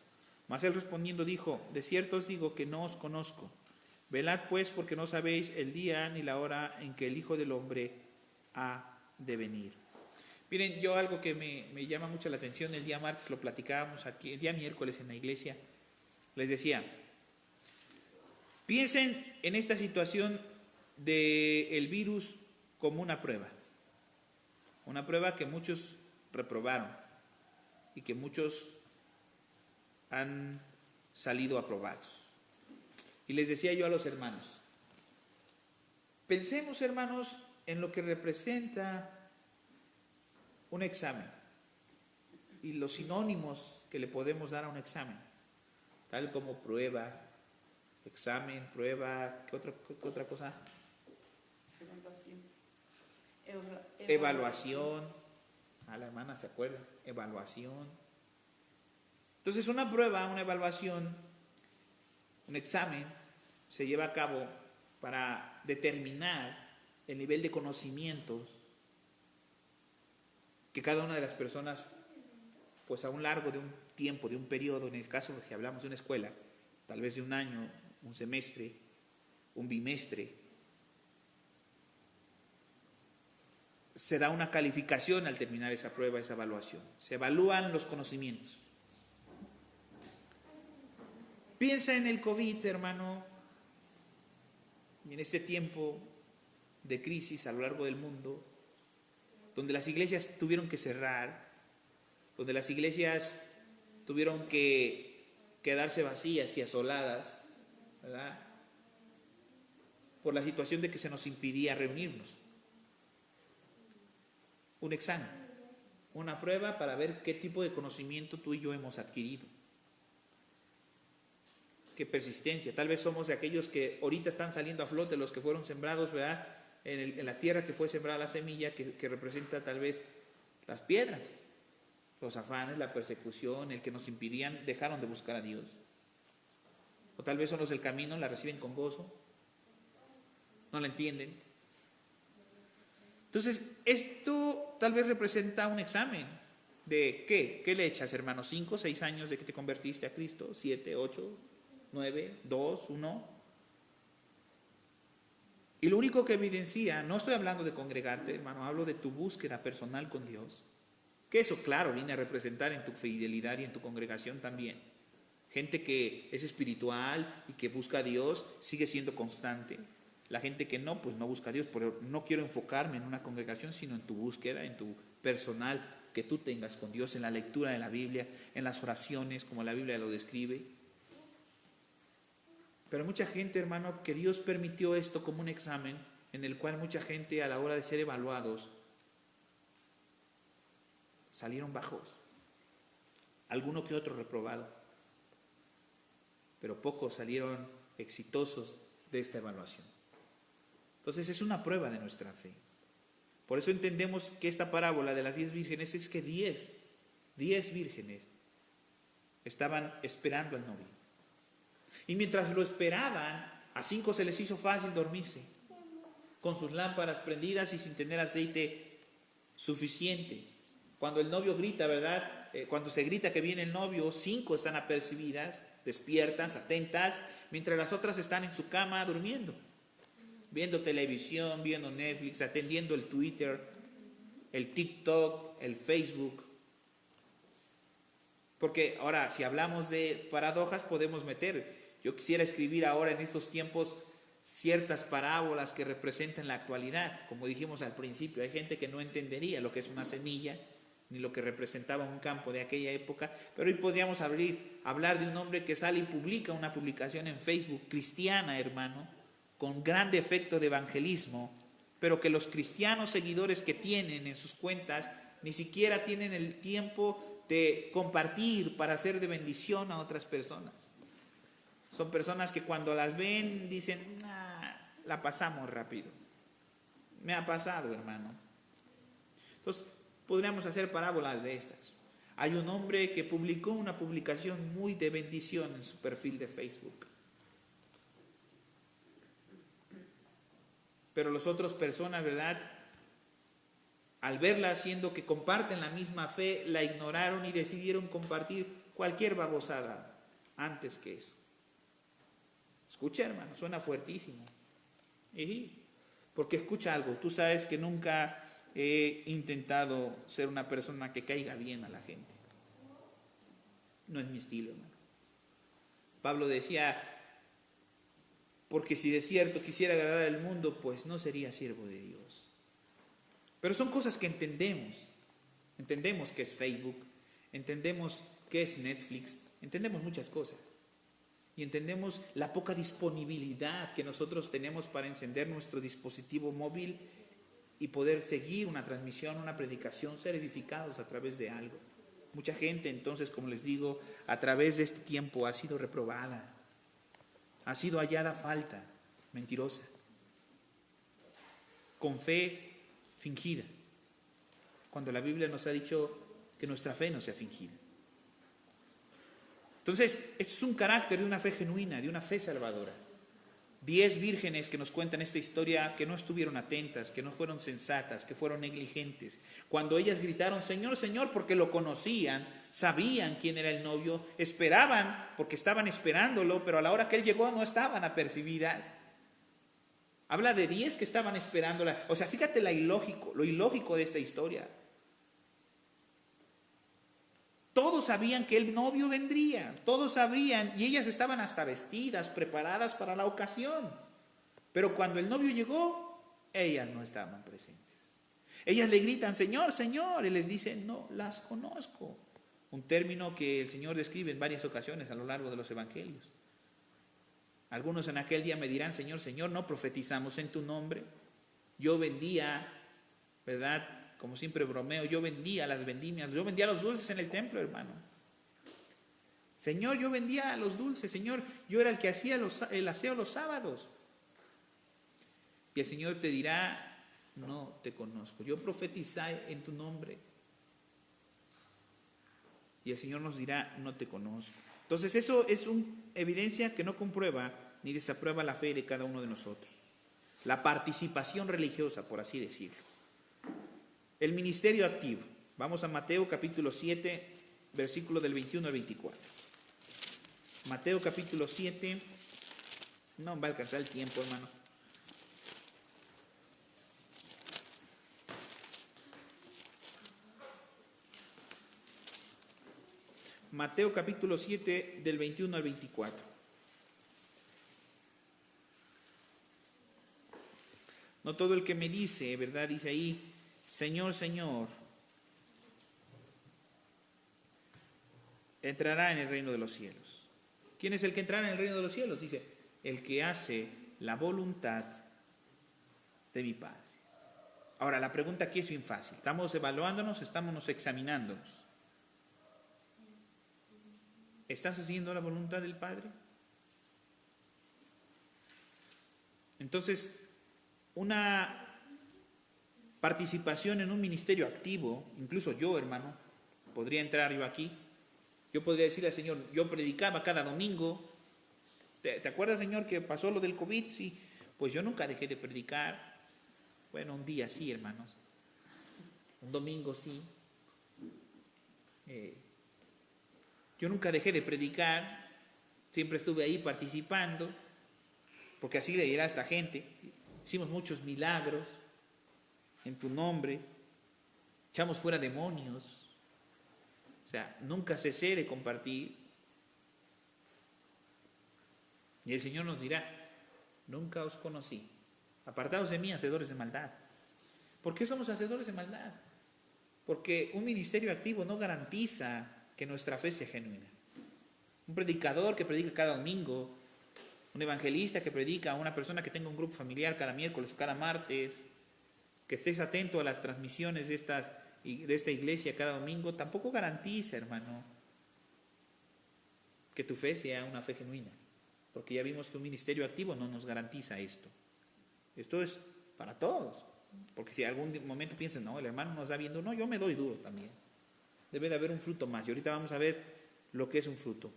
Mas él respondiendo dijo: de cierto os digo que no os conozco. Velad pues, porque no sabéis el día ni la hora en que el Hijo del Hombre ha de venir. Miren, yo algo que me llama mucho la atención, el día martes lo platicábamos aquí, el día miércoles en la iglesia, les decía, piensen en esta situación del virus como una prueba que muchos reprobaron y que muchos han salido aprobados. Y les decía yo a los hermanos, pensemos, hermanos, en lo que representa un examen y los sinónimos que le podemos dar a un examen, tal como prueba, examen, prueba, ¿qué otra cosa? Evaluación. La hermana se acuerda, evaluación. Entonces, una prueba, una evaluación, un examen se lleva a cabo para determinar el nivel de conocimientos que cada una de las personas, pues a lo largo de un tiempo, de un periodo, en el caso si hablamos de una escuela, tal vez de un año, un semestre, un bimestre, se da una calificación al terminar esa prueba, esa evaluación. Se evalúan los conocimientos. Piensa en el COVID, hermano, y en este tiempo de crisis a lo largo del mundo, donde las iglesias tuvieron que cerrar, donde las iglesias tuvieron que quedarse vacías y asoladas, ¿verdad?, por la situación de que se nos impidía reunirnos. Un examen, una prueba para ver qué tipo de conocimiento tú y yo hemos adquirido. Qué persistencia. Tal vez somos de aquellos que ahorita están saliendo a flote, los que fueron sembrados, ¿verdad?, en la tierra que fue sembrada la semilla, que representa tal vez las piedras, los afanes, la persecución, el que nos impidían, dejaron de buscar a Dios. O tal vez son los del camino, la reciben con gozo, no la entienden. Entonces, esto tal vez representa un examen de ¿qué? ¿Qué le echas, hermano? 5, 6 años de que te convertiste a Cristo, 7, 8, 9, 2, 1. Y lo único que evidencia, no estoy hablando de congregarte, hermano, hablo de tu búsqueda personal con Dios. Que eso, claro, viene a representar en tu fidelidad y en tu congregación también. Gente que es espiritual y que busca a Dios, sigue siendo constante. La gente que no, pues no busca a Dios. Pero no quiero enfocarme en una congregación, sino en tu búsqueda, en tu personal que tú tengas con Dios, en la lectura de la Biblia, en las oraciones, como la Biblia lo describe. Pero mucha gente, hermano, que Dios permitió esto como un examen en el cual mucha gente a la hora de ser evaluados salieron bajos. Alguno que otro reprobado. Pero pocos salieron exitosos de esta evaluación. Entonces es una prueba de nuestra fe. Por eso entendemos que esta parábola de las 10 vírgenes es que 10 vírgenes estaban esperando al novio. Y mientras lo esperaban, a 5 se les hizo fácil dormirse, con sus lámparas prendidas y sin tener aceite suficiente. Cuando el novio grita, ¿verdad? Cuando se grita que viene el novio, 5 están apercibidas, despiertas, atentas, mientras las otras están en su cama durmiendo, viendo televisión, viendo Netflix, atendiendo el Twitter, el TikTok, el Facebook. Porque ahora, si hablamos de paradojas, podemos meter. Yo quisiera escribir ahora en estos tiempos ciertas parábolas que representan la actualidad. Como dijimos al principio, hay gente que no entendería lo que es una semilla, ni lo que representaba un campo de aquella época, pero hoy podríamos hablar de un hombre que sale y publica una publicación en Facebook cristiana, hermano, con grande efecto de evangelismo, pero que los cristianos seguidores que tienen en sus cuentas ni siquiera tienen el tiempo de compartir para hacer de bendición a otras personas. Son personas que cuando las ven dicen, la pasamos rápido. Me ha pasado, hermano. Entonces, podríamos hacer parábolas de estas. Hay un hombre que publicó una publicación muy de bendición en su perfil de Facebook. Pero las otras personas, ¿verdad? Al verla haciendo que comparten la misma fe, la ignoraron y decidieron compartir cualquier babosada antes que eso. Escucha, hermano, suena fuertísimo. Porque escucha algo, tú sabes que nunca he intentado ser una persona que caiga bien a la gente. No es mi estilo, hermano. Pablo decía, porque si de cierto quisiera agradar al mundo, pues no sería siervo de Dios. Pero son cosas que entendemos. Entendemos qué es Facebook, entendemos qué es Netflix, entendemos muchas cosas. Y entendemos la poca disponibilidad que nosotros tenemos para encender nuestro dispositivo móvil y poder seguir una transmisión, una predicación, ser edificados a través de algo. Mucha gente, entonces, como les digo, a través de este tiempo ha sido reprobada, ha sido hallada falta, mentirosa, con fe fingida, cuando la Biblia nos ha dicho que nuestra fe no sea fingida. Entonces, esto es un carácter de una fe genuina, de una fe salvadora. 10 vírgenes que nos cuentan esta historia que no estuvieron atentas, que no fueron sensatas, que fueron negligentes. Cuando ellas gritaron, Señor, Señor, porque lo conocían, sabían quién era el novio, esperaban porque estaban esperándolo, pero a la hora que él llegó no estaban apercibidas. Habla de 10 que estaban esperándola. O sea, fíjate lo ilógico de esta historia. Todos sabían que el novio vendría, todos sabían, y ellas estaban hasta vestidas, preparadas para la ocasión. Pero cuando el novio llegó, ellas no estaban presentes. Ellas le gritan, Señor, Señor, y les dicen, no las conozco. Un término que el Señor describe en varias ocasiones a lo largo de los evangelios. Algunos en aquel día me dirán, Señor, Señor, ¿no profetizamos en tu nombre? Yo vendía, ¿verdad?, como siempre bromeo, yo vendía las vendimias, yo vendía los dulces en el templo, hermano. Señor, yo vendía los dulces, Señor, yo era el que hacía el aseo los sábados. Y el Señor te dirá, no te conozco, yo profetizé en tu nombre. Y el Señor nos dirá, no te conozco. Entonces eso es una evidencia que no comprueba ni desaprueba la fe de cada uno de nosotros. La participación religiosa, por así decirlo. El ministerio activo. Vamos a Mateo capítulo 7, versículo del 21 al 24. Mateo capítulo 7. No va a alcanzar el tiempo, hermanos. Mateo capítulo 7, del 21 al 24. No todo el que me dice, ¿verdad? Dice ahí, Señor, Señor, entrará en el reino de los cielos. ¿Quién es el que entrará en el reino de los cielos? Dice, el que hace la voluntad de mi Padre. Ahora, la pregunta aquí es bien fácil. ¿Estamos evaluándonos? ¿Estamos examinándonos? ¿Estás haciendo la voluntad del Padre? Entonces, una participación en un ministerio activo, incluso yo, hermano, podría entrar yo aquí. Yo podría decirle al Señor, yo predicaba cada domingo. ¿Te acuerdas, Señor, que pasó lo del COVID? Sí, pues yo nunca dejé de predicar. Bueno, un día sí, hermanos. Un domingo sí. Yo nunca dejé de predicar. Siempre estuve ahí participando. Porque así le dirá a esta gente. Hicimos muchos milagros en tu nombre. Echamos fuera demonios. O sea, nunca cesé de compartir. Y el Señor nos dirá, nunca os conocí. Apartados de mí, hacedores de maldad. ¿Por qué somos hacedores de maldad? Porque un ministerio activo no garantiza que nuestra fe sea genuina. Un predicador que predica cada domingo, un evangelista que predica, una persona que tenga un grupo familiar cada miércoles o cada martes, que estés atento a las transmisiones de esta iglesia cada domingo, tampoco garantiza, hermano, que tu fe sea una fe genuina. Porque ya vimos que un ministerio activo no nos garantiza esto. Esto es para todos. Porque si algún momento piensan, no, el hermano nos está viendo, no, yo me doy duro también. Debe de haber un fruto más. Y ahorita vamos a ver lo que es un fruto.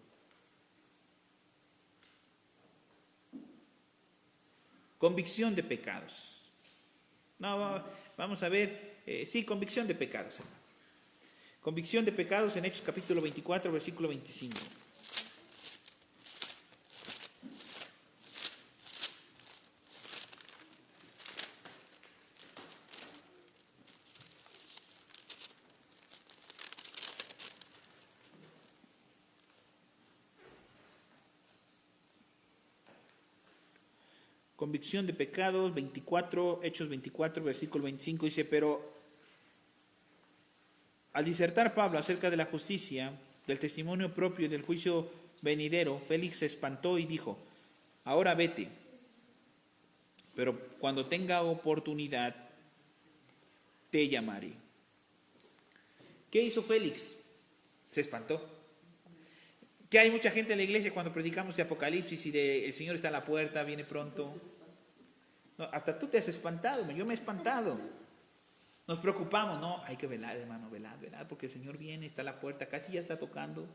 Convicción de pecados. No, vamos a ver, sí, convicción de pecados, hermano. Convicción de pecados en Hechos capítulo 24, versículo 25. Convicción de pecados, 24, Hechos 24, versículo 25, dice, pero al disertar Pablo acerca de la justicia, del testimonio propio y del juicio venidero, Félix se espantó y dijo, ahora vete, pero cuando tenga oportunidad, te llamaré. ¿Qué hizo Félix? Se espantó. Que hay mucha gente en la iglesia cuando predicamos de Apocalipsis y de el Señor está a la puerta, viene pronto. No, hasta tú te has espantado, yo me he espantado. Nos preocupamos, no, hay que velar, hermano, velar, porque el Señor viene, está a la puerta, casi ya está tocando.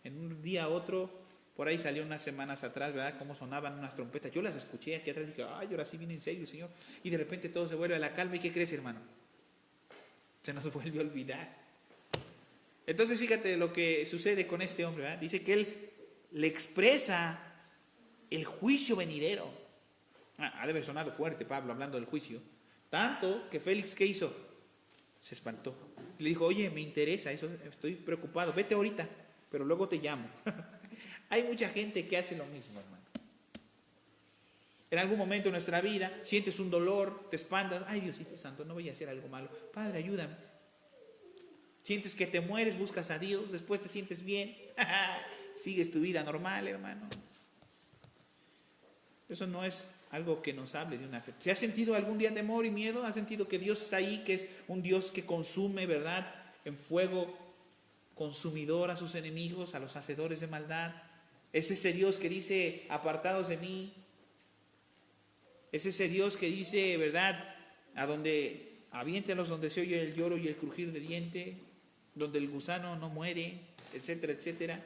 En un día a otro, por ahí salió unas semanas atrás, ¿verdad? Cómo sonaban unas trompetas. Yo las escuché aquí atrás y dije, ay, ahora sí viene en serio el Señor. Y de repente todo se vuelve a la calma. ¿Y qué crees, hermano? Se nos vuelve a olvidar. Entonces fíjate lo que sucede con este hombre, ¿verdad? Dice que él le expresa el juicio venidero. Ha de haber sonado fuerte Pablo hablando del juicio. Tanto que Félix, ¿qué hizo? Se espantó. Y le dijo, oye, me interesa eso, estoy preocupado, vete ahorita, pero luego te llamo. Hay mucha gente que hace lo mismo, hermano. En algún momento de nuestra vida sientes un dolor, te espantas, ay Diosito Santo, no voy a hacer algo malo. Padre, ayúdame. Sientes que te mueres, buscas a Dios, después te sientes bien, sigues tu vida normal, hermano. Eso no es algo que nos hable de una fe. ¿Se ha sentido algún día temor y miedo? ¿Ha sentido que Dios está ahí, que es un Dios que consume, ¿verdad? En fuego consumidor a sus enemigos, a los hacedores de maldad. Es ese Dios que dice, apartados de mí. Es ese Dios que dice, ¿verdad? Aviéntelos donde se oye el lloro y el crujir de diente, donde el gusano no muere, etcétera, etcétera.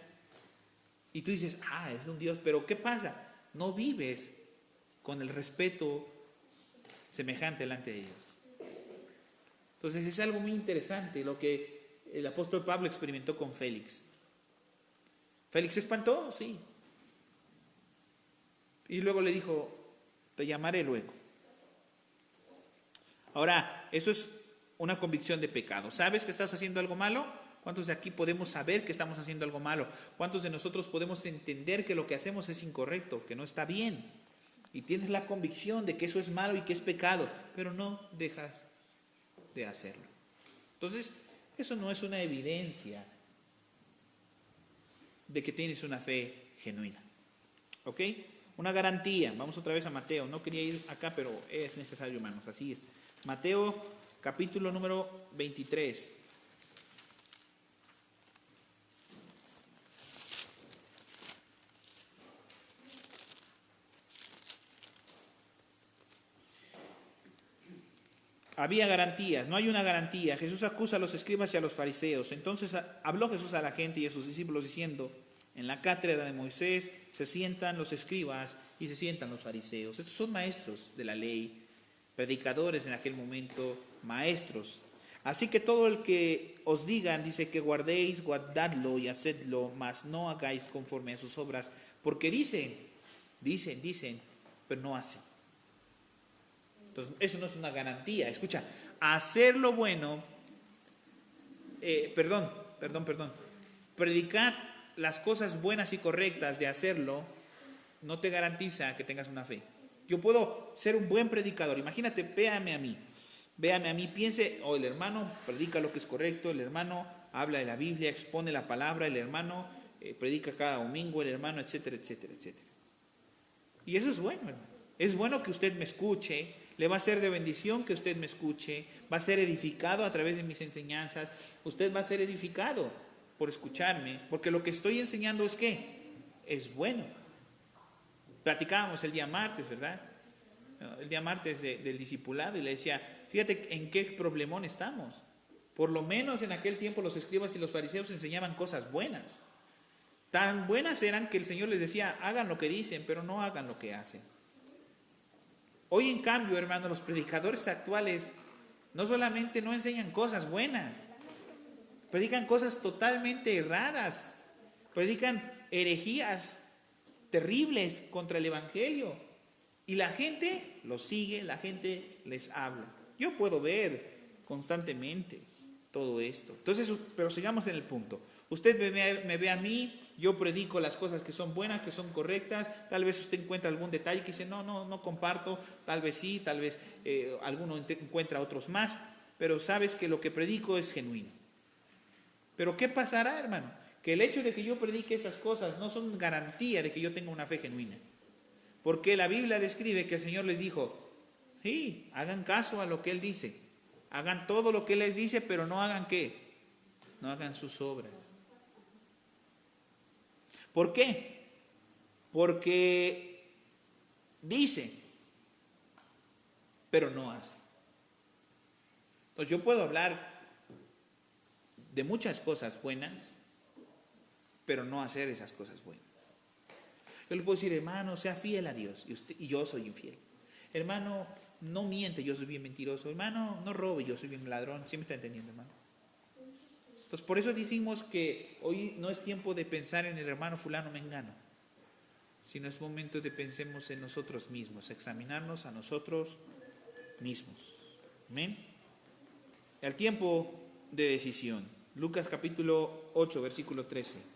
Y tú dices, es un Dios, pero ¿qué pasa? No vives con el respeto semejante delante de ellos. Entonces es algo muy interesante lo que el apóstol Pablo experimentó con Félix. ¿Félix se espantó? Sí. Y luego le dijo, te llamaré luego. Ahora, eso es una convicción de pecado. ¿Sabes que estás haciendo algo malo? ¿Cuántos de aquí podemos saber que estamos haciendo algo malo? ¿Cuántos de nosotros podemos entender que lo que hacemos es incorrecto, que no está bien? y tienes la convicción de que eso es malo y que es pecado, pero no dejas de hacerlo. Entonces, eso no es una evidencia de que tienes una fe genuina. ¿Ok? Una garantía. Vamos otra vez a Mateo. No quería ir acá, pero es necesario, hermanos. Así es. Mateo, capítulo número 23. Había garantías, no hay una garantía. Jesús acusa a los escribas y a los fariseos. Entonces habló Jesús a la gente y a sus discípulos diciendo: en la cátedra de Moisés se sientan los escribas y se sientan los fariseos. Estos son maestros de la ley, predicadores en aquel momento, maestros. Así que todo el que os digan, dice, que guardéis, guardadlo y hacedlo, mas no hagáis conforme a sus obras, porque dicen, pero no hacen. Entonces, eso no es una garantía. Escucha, hacer lo bueno, predicar las cosas buenas y correctas de hacerlo, no te garantiza que tengas una fe. Yo puedo ser un buen predicador. Imagínate, véame a mí, piense, el hermano predica lo que es correcto, el hermano habla de la Biblia, expone la palabra, el hermano predica cada domingo, el hermano, etcétera, etcétera, etcétera. Y eso es bueno, hermano. Es bueno que usted me escuche, le va a ser de bendición que usted me escuche, va a ser edificado a través de mis enseñanzas, usted va a ser edificado por escucharme, porque lo que estoy enseñando es ¿qué? Es bueno. Platicábamos el día martes, ¿verdad? El día martes del discipulado, y le decía, fíjate en qué problemón estamos. Por lo menos en aquel tiempo los escribas y los fariseos enseñaban cosas buenas. Tan buenas eran que el Señor les decía, hagan lo que dicen, pero no hagan lo que hacen. Hoy, en cambio, hermanos, los predicadores actuales no solamente no enseñan cosas buenas, predican cosas totalmente erradas, predican herejías terribles contra el Evangelio. Y la gente los sigue, la gente les habla. Yo puedo ver constantemente todo esto. Entonces, pero sigamos en el punto. Usted me ve a mí, yo predico las cosas que son buenas, que son correctas. Tal vez usted encuentra algún detalle que dice, no comparto. Tal vez sí, tal vez alguno encuentra otros más. Pero sabes que lo que predico es genuino. Pero ¿qué pasará, hermano? Que el hecho de que yo predique esas cosas no son garantía de que yo tenga una fe genuina. Porque la Biblia describe que el Señor les dijo, sí, hagan caso a lo que Él dice. Hagan todo lo que Él les dice, pero no hagan ¿qué? No hagan sus obras. ¿Por qué? Porque dice, pero no hace. Entonces yo puedo hablar de muchas cosas buenas, pero no hacer esas cosas buenas. Yo le puedo decir, hermano, sea fiel a Dios, y yo soy infiel. Hermano, no miente, yo soy bien mentiroso. Hermano, no robe, yo soy bien ladrón. ¿Sí me está entendiendo, hermano? Entonces, por eso decimos que hoy no es tiempo de pensar en el hermano fulano mengano, sino es momento de pensemos en nosotros mismos, examinarnos a nosotros mismos. Amén. El tiempo de decisión. Lucas capítulo 8, versículo 13.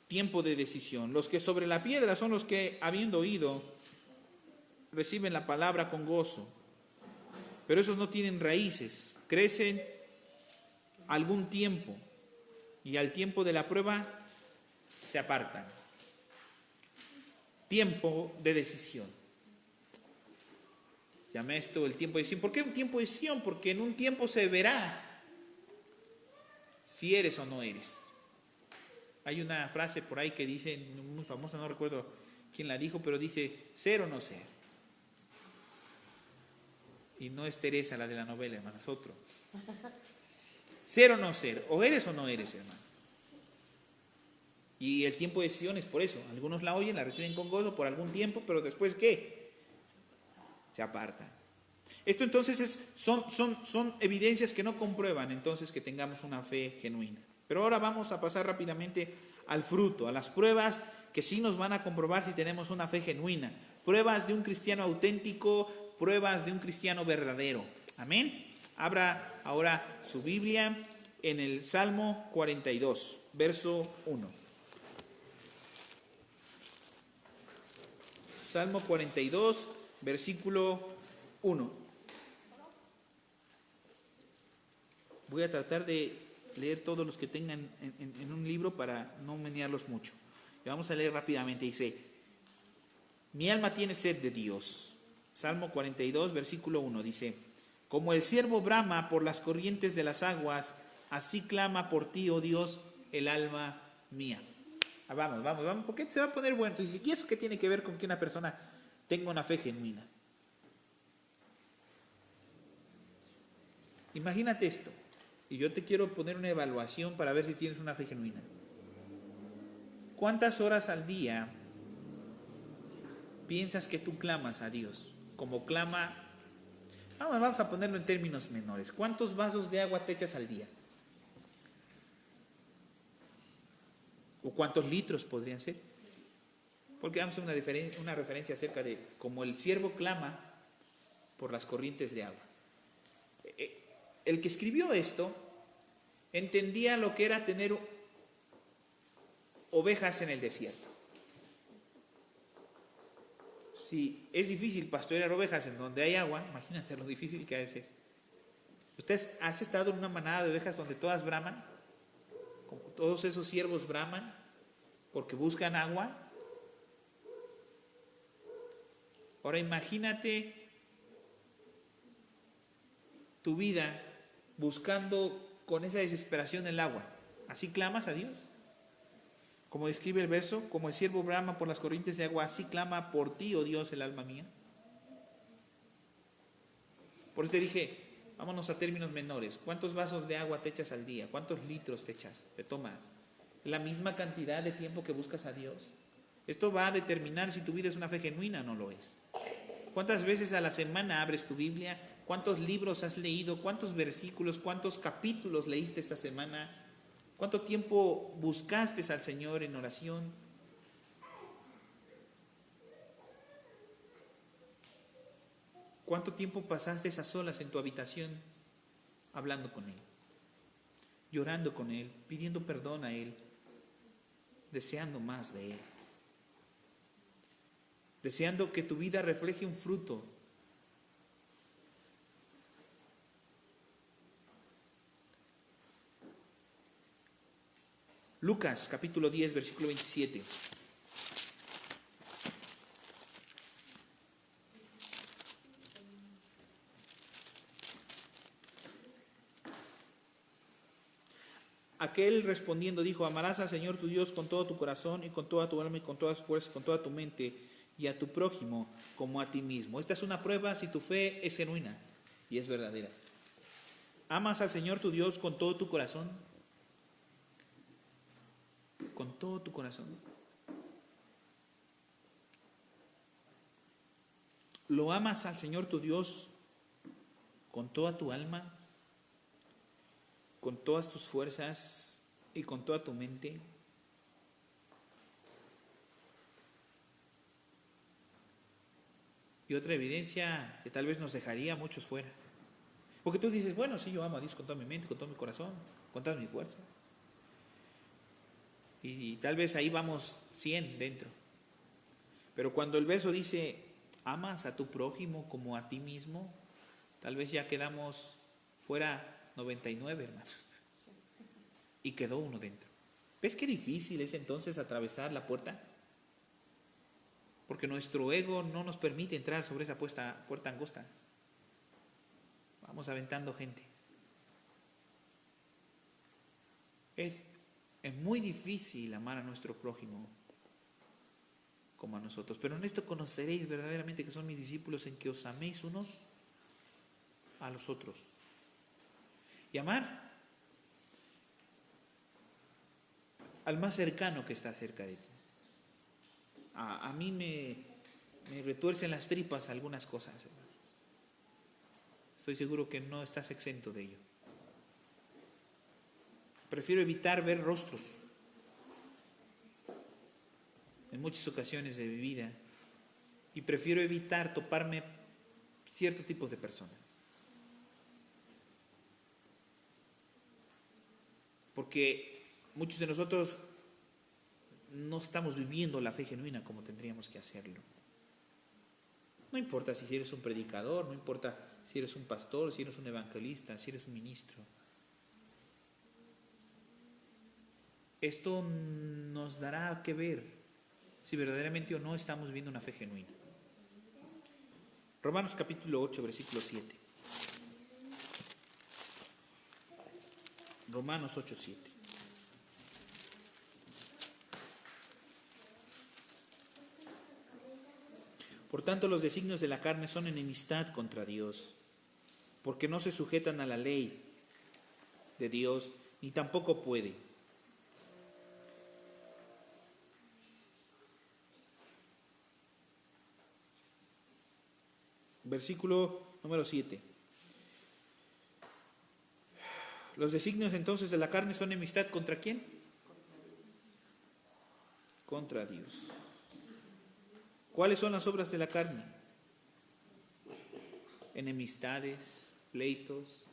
Tiempo de decisión. Los que sobre la piedra son los que, habiendo oído, reciben la palabra con gozo. Pero esos no tienen raíces, crecen algún tiempo y al tiempo de la prueba se apartan. Tiempo de decisión. Llamé esto el tiempo de decisión. ¿Por qué un tiempo de decisión? Porque en un tiempo se verá si eres o no eres. Hay una frase por ahí que dice, muy famosa, no recuerdo quién la dijo, pero dice, ser o no ser. Y no es Teresa la de la novela, hermano, es otro. Ser o no ser, o eres o no eres, hermano. Y el tiempo de decisión es por eso. Algunos la oyen, la reciben con gozo por algún tiempo, pero después ¿qué? Se apartan. Esto entonces son evidencias que no comprueban entonces que tengamos una fe genuina. Pero ahora vamos a pasar rápidamente al fruto, a las pruebas que sí nos van a comprobar si tenemos una fe genuina. Pruebas de un cristiano auténtico, pruebas de un cristiano verdadero. Amén. Abra ahora su Biblia en el Salmo 42, verso 1. Salmo 42, versículo 1. Voy a tratar de leer todos los que tengan en un libro para no menearlos mucho. Y vamos a leer rápidamente. Dice: mi alma tiene sed de Dios. Salmo 42, versículo 1 dice: como el ciervo brama por las corrientes de las aguas, así clama por ti, oh Dios, el alma mía. Vamos, porque se va a poner bueno. ¿Y eso qué tiene que ver con que una persona tenga una fe genuina? Imagínate esto, y yo te quiero poner una evaluación para ver si tienes una fe genuina. ¿Cuántas horas al día piensas que tú clamas a Dios? Como clama, vamos a ponerlo en términos menores. ¿Cuántos vasos de agua te echas al día? ¿O cuántos litros podrían ser? Porque damos una referencia acerca de cómo el siervo clama por las corrientes de agua. El que escribió esto entendía lo que era tener ovejas en el desierto. Si es difícil pastorear ovejas en donde hay agua, imagínate lo difícil que ha de ser. ¿Usted has estado en una manada de ovejas donde todas braman? Como todos esos siervos braman porque buscan agua. Ahora imagínate tu vida buscando con esa desesperación el agua. ¿Así clamas a Dios? Como describe el verso, como el siervo brama por las corrientes de agua, así clama por ti, oh Dios, el alma mía. Por eso te dije, vámonos a términos menores. ¿Cuántos vasos de agua te echas al día? ¿Cuántos litros te tomas? ¿La misma cantidad de tiempo que buscas a Dios? Esto va a determinar si tu vida es una fe genuina o no lo es. ¿Cuántas veces a la semana abres tu Biblia? ¿Cuántos libros has leído? ¿Cuántos versículos? ¿Cuántos capítulos leíste esta semana? ¿Cuánto tiempo buscaste al Señor en oración? ¿Cuánto tiempo pasaste a solas en tu habitación hablando con Él? Llorando con Él, pidiendo perdón a Él, deseando más de Él. Deseando que tu vida refleje un fruto. Lucas capítulo 10, versículo 27. Aquel respondiendo dijo: amarás al Señor tu Dios con todo tu corazón y con toda tu alma y con todas tus fuerzas, con toda tu mente, y a tu prójimo como a ti mismo. Esta es una prueba si tu fe es genuina y es verdadera. ¿Amas al Señor tu Dios con todo tu corazón? Con todo tu corazón. ¿Lo amas al Señor tu Dios con toda tu alma, con todas tus fuerzas y con toda tu mente? Y otra evidencia que tal vez nos dejaría a muchos fuera. Porque tú dices, bueno, sí, yo amo a Dios con toda mi mente, con todo mi corazón, con todas mis fuerzas. Y tal vez ahí vamos 100 dentro. Pero cuando el verso dice, amas a tu prójimo como a ti mismo, tal vez ya quedamos fuera 99, hermanos. Y quedó uno dentro. ¿Ves qué difícil es entonces atravesar la puerta? Porque nuestro ego no nos permite entrar sobre esa puerta angosta. Vamos aventando gente. Es muy difícil amar a nuestro prójimo como a nosotros. Pero en esto conoceréis verdaderamente que son mis discípulos, en que os améis unos a los otros. Y amar al más cercano que está cerca de ti. A mí me retuercen las tripas algunas cosas, hermano. Estoy seguro que no estás exento de ello. Prefiero evitar ver rostros en muchas ocasiones de mi vida y prefiero evitar toparme ciertos tipos de personas. Porque muchos de nosotros no estamos viviendo la fe genuina como tendríamos que hacerlo. No importa si eres un predicador, no importa si eres un pastor, si eres un evangelista, si eres un ministro. Esto nos dará que ver si verdaderamente o no estamos viviendo una fe genuina. Romanos capítulo 8, versículo 7. Romanos 8, 7. Por tanto, los designios de la carne son enemistad contra Dios, porque no se sujetan a la ley de Dios, ni tampoco puede. Versículo número 7. Los designios entonces de la carne son enemistad ¿contra quién? Contra Dios. ¿Cuáles son las obras de la carne? Enemistades, pleitos,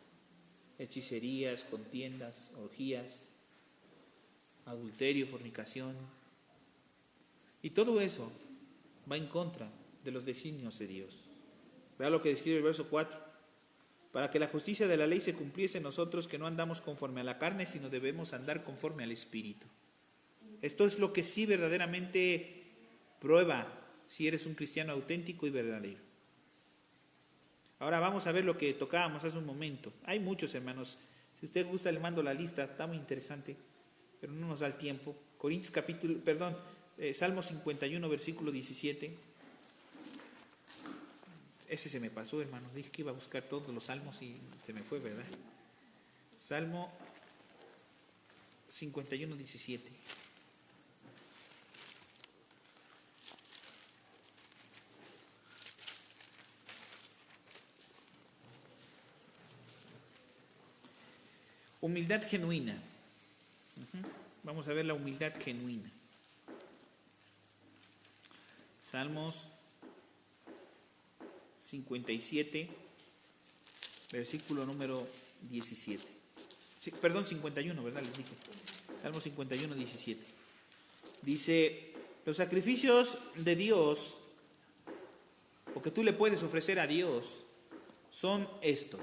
hechicerías, contiendas, orgías, adulterio, fornicación. Y todo eso va en contra de los designios de Dios. Vea lo que describe el verso 4. Para que la justicia de la ley se cumpliese en nosotros, que no andamos conforme a la carne, sino debemos andar conforme al Espíritu. Esto es lo que sí verdaderamente prueba si eres un cristiano auténtico y verdadero. Ahora vamos a ver lo que tocábamos hace un momento. Hay muchos, hermanos. Si usted gusta, le mando la lista, está muy interesante, pero no nos da el tiempo. Salmo 51, versículo 17. Ese se me pasó, hermano. Dije que iba a buscar todos los salmos y se me fue, ¿verdad? Salmo 51, 17. Humildad genuina. Vamos a ver la humildad genuina. Salmos 57, versículo número 17. 51, ¿verdad? Les dije. Salmo 51, 17. Dice, los sacrificios de Dios, o que tú le puedes ofrecer a Dios, son estos.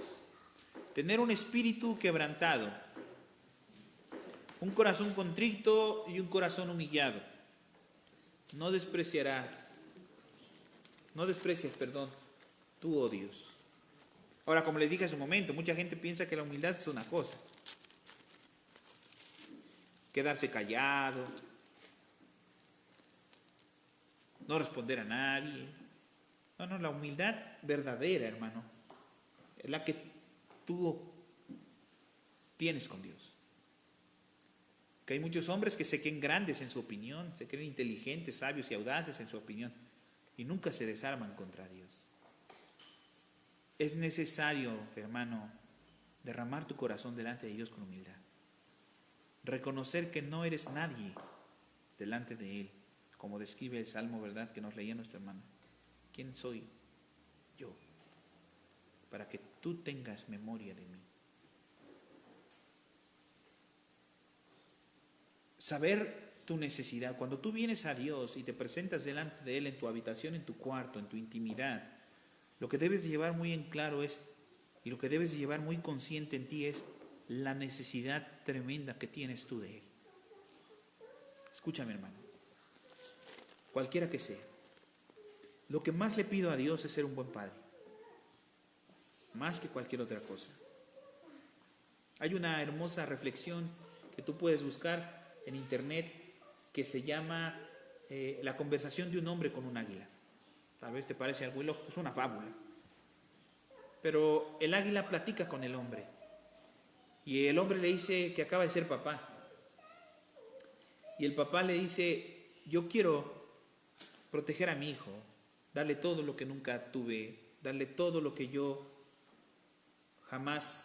Tener un espíritu quebrantado, un corazón contrito y un corazón humillado. No desprecies, tú, oh Dios. Ahora, como les dije hace un momento, mucha gente piensa que la humildad es una cosa. Quedarse callado, no responder a nadie. No, la humildad verdadera, hermano, es la que tú tienes con Dios. Que hay muchos hombres que se creen grandes en su opinión, se creen inteligentes, sabios y audaces en su opinión, y nunca se desarman contra Dios. Es necesario, hermano, derramar tu corazón delante de Dios con humildad. Reconocer que no eres nadie delante de Él, como describe el Salmo, ¿verdad?, que nos leía nuestro hermano. ¿Quién soy yo para que tú tengas memoria de mí? Saber tu necesidad. Cuando tú vienes a Dios y te presentas delante de Él en tu habitación, en tu cuarto, en tu intimidad, lo que debes de llevar muy en claro es, y lo que debes de llevar muy consciente en ti es la necesidad tremenda que tienes tú de Él. Escúchame, hermano, cualquiera que sea, lo que más le pido a Dios es ser un buen padre, más que cualquier otra cosa. Hay una hermosa reflexión que tú puedes buscar en internet que se llama La conversación de un hombre con un águila. Tal vez te parece algo loco, es una fábula. Pero el águila platica con el hombre. Y el hombre le dice que acaba de ser papá. Y el papá le dice, yo quiero proteger a mi hijo, darle todo lo que nunca tuve, darle todo lo que yo jamás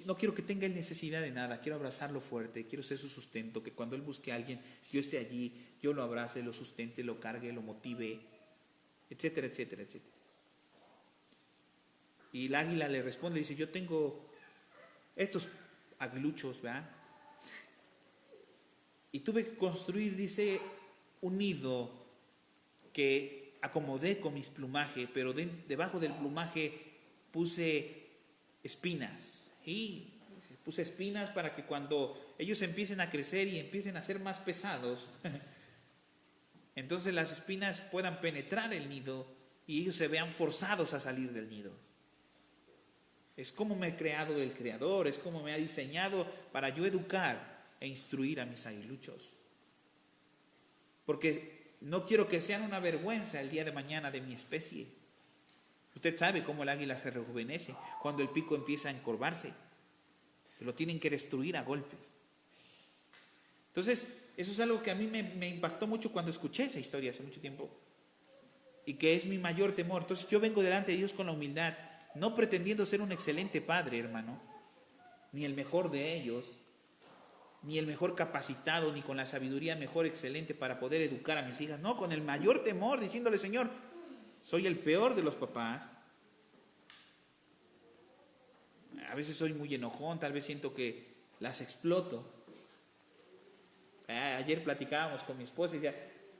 No quiero que tenga él necesidad de nada, quiero abrazarlo fuerte, quiero ser su sustento, que cuando él busque a alguien, yo esté allí, yo lo abrace, lo sustente, lo cargue, lo motive, etcétera, etcétera, etcétera. Y el águila le responde, dice, yo tengo estos aguiluchos, ¿verdad? Y tuve que construir, dice, un nido que acomodé con mis plumaje, pero debajo del plumaje puse espinas. Y puse espinas para que cuando ellos empiecen a crecer y empiecen a ser más pesados, entonces las espinas puedan penetrar el nido y ellos se vean forzados a salir del nido. Es como me he creado el Creador, es como me ha diseñado para yo educar e instruir a mis aguiluchos. Porque no quiero que sean una vergüenza el día de mañana de mi especie. Usted sabe cómo el águila se rejuvenece cuando el pico empieza a encorvarse. Lo tienen que destruir a golpes. Entonces, eso es algo que a mí me impactó mucho cuando escuché esa historia hace mucho tiempo. Y que es mi mayor temor. Entonces, yo vengo delante de Dios con la humildad, no pretendiendo ser un excelente padre, hermano, ni el mejor de ellos, ni el mejor capacitado, ni con la sabiduría mejor excelente para poder educar a mis hijas. No, con el mayor temor, diciéndole, Señor, soy el peor de los papás. A veces soy muy enojón, tal vez siento que las exploto. Ayer platicábamos con mi esposa y ya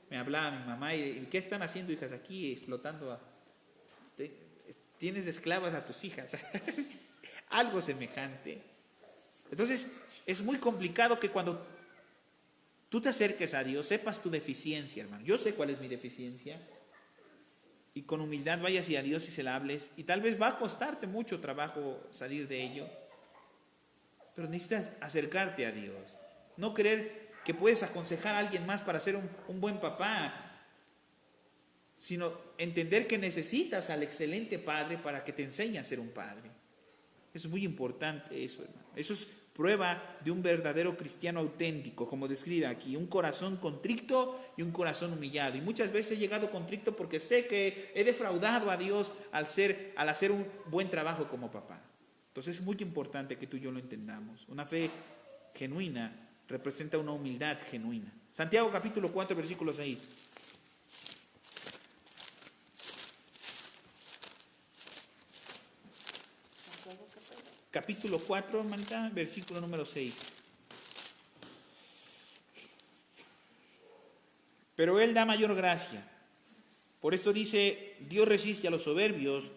me hablaba mi mamá y ¿qué están haciendo, hijas, aquí explotando? Tienes de esclavas a tus hijas. Algo semejante. Entonces, es muy complicado que cuando tú te acerques a Dios, sepas tu deficiencia, hermano. Yo sé cuál es mi deficiencia. Y con humildad vayas a Dios y se la hables. Y tal vez va a costarte mucho trabajo salir de ello. Pero necesitas acercarte a Dios. No creer que puedes aconsejar a alguien más para ser un buen papá, sino entender que necesitas al excelente padre para que te enseñe a ser un padre. Es muy importante eso, hermano. Eso es prueba de un verdadero cristiano auténtico, como describe aquí, un corazón contrito y un corazón humillado. Y muchas veces he llegado contrito porque sé que he defraudado a Dios al hacer un buen trabajo como papá. Entonces es muy importante que tú y yo lo entendamos. Una fe genuina representa una humildad genuina. Santiago capítulo 4, versículo 6. Capítulo 4, hermanita, versículo número 6. Pero Él da mayor gracia. Por esto dice, Dios resiste a los soberbios,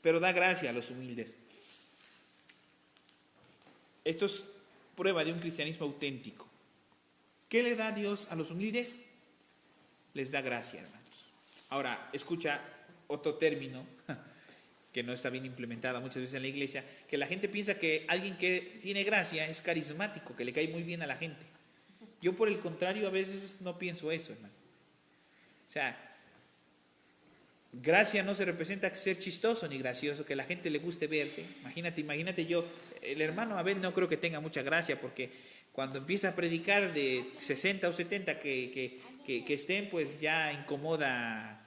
pero da gracia a los humildes. Esto es prueba de un cristianismo auténtico. ¿Qué le da Dios a los humildes? Les da gracia, hermanos. Ahora, escucha otro término que no está bien implementada muchas veces en la iglesia, que la gente piensa que alguien que tiene gracia es carismático, que le cae muy bien a la gente. Yo por el contrario a veces no pienso eso, hermano. O sea, gracia no se representa ser chistoso ni gracioso, que a la gente le guste verte. Imagínate yo, el hermano Abel no creo que tenga mucha gracia, porque cuando empieza a predicar de 60 o 70 que estén, pues ya incomoda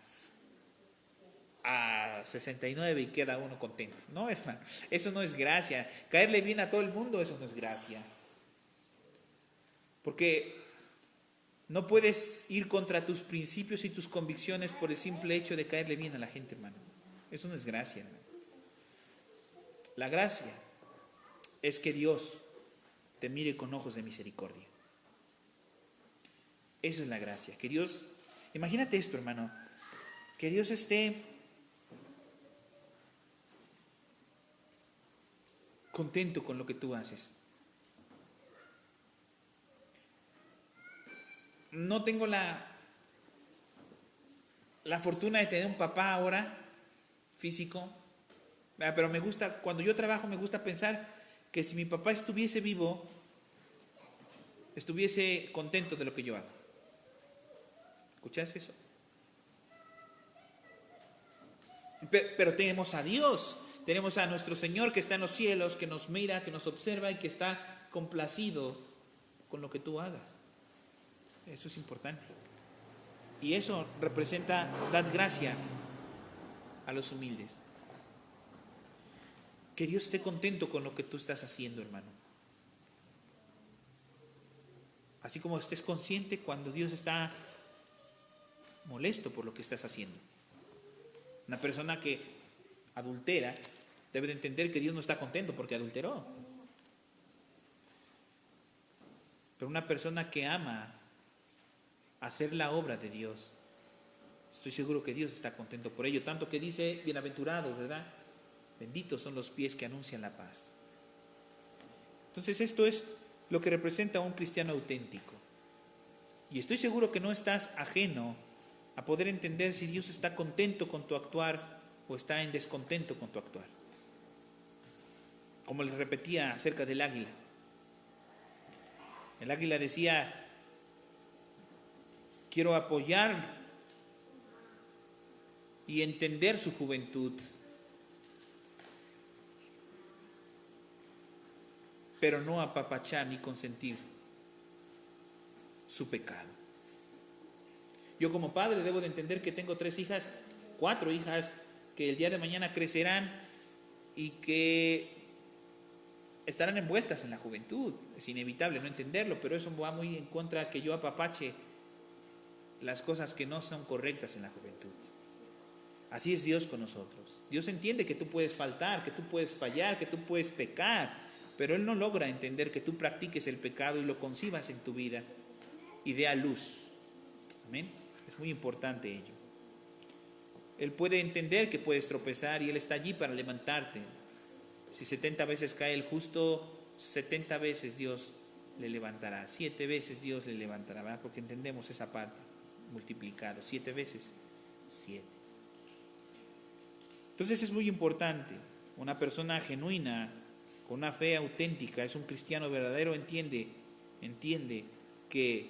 a 69 y queda uno contento. No, hermano, eso no es gracia. Caerle bien a todo el mundo, eso no es gracia. Porque no puedes ir contra tus principios y tus convicciones por el simple hecho de caerle bien a la gente, hermano. Eso no es gracia, hermano. La gracia es que Dios te mire con ojos de misericordia. Eso es la gracia. Que Dios, imagínate esto, hermano, que Dios esté contento con lo que tú haces. No tengo la fortuna de tener un papá ahora físico, pero me gusta, cuando yo trabajo me gusta pensar que si mi papá estuviese vivo, estuviese contento de lo que yo hago. ¿Escuchas eso? Pero tenemos a Dios, tenemos a nuestro Señor que está en los cielos, que nos mira, que nos observa y que está complacido con lo que tú hagas. Eso es importante. Y eso representa dar gracia a los humildes. Que Dios esté contento con lo que tú estás haciendo, hermano. Así como estés consciente cuando Dios está molesto por lo que estás haciendo. Una persona que adultera debe de entender que Dios no está contento porque adulteró. Pero una persona que ama hacer la obra de Dios, estoy seguro que Dios está contento por ello. Tanto que dice, bienaventurados, ¿verdad? Benditos son los pies que anuncian la paz. Entonces esto es lo que representa a un cristiano auténtico. Y estoy seguro que no estás ajeno a poder entender si Dios está contento con tu actuar o está en descontento con tu actuar. Como les repetía acerca del águila. El águila decía, quiero apoyar y entender su juventud, pero no apapachar ni consentir su pecado. Yo como padre debo de entender que tengo 4 hijas, que el día de mañana crecerán y que estarán envueltas en la juventud. Es inevitable no entenderlo, pero eso va muy en contra de que yo apapache las cosas que no son correctas en la juventud. Así es Dios con nosotros. Dios entiende que tú puedes faltar, que tú puedes fallar, que tú puedes pecar, pero Él no logra entender que tú practiques el pecado y lo concibas en tu vida y dé a luz. Amén. Es muy importante ello. Él puede entender que puedes tropezar y Él está allí para levantarte. Si 70 veces cae el justo, 70 veces Dios le levantará. 7 veces Dios le levantará, ¿verdad? Porque entendemos esa parte, multiplicado. 7 veces 7. Entonces es muy importante. Una persona genuina, con una fe auténtica, es un cristiano verdadero, entiende que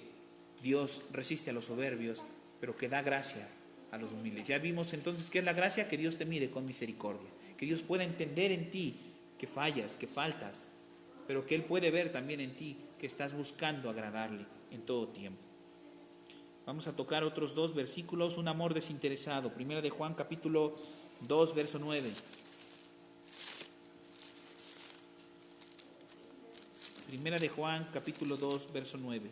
Dios resiste a los soberbios, pero que da gracia a los humildes. Ya vimos entonces qué es la gracia, que Dios te mire con misericordia, que Dios pueda entender en ti que fallas, que faltas, pero que Él puede ver también en ti que estás buscando agradarle en todo tiempo. Vamos a tocar otros 2 versículos, un amor desinteresado. Primera de Juan capítulo 2, verso 9. Primera de Juan capítulo 2, verso 9.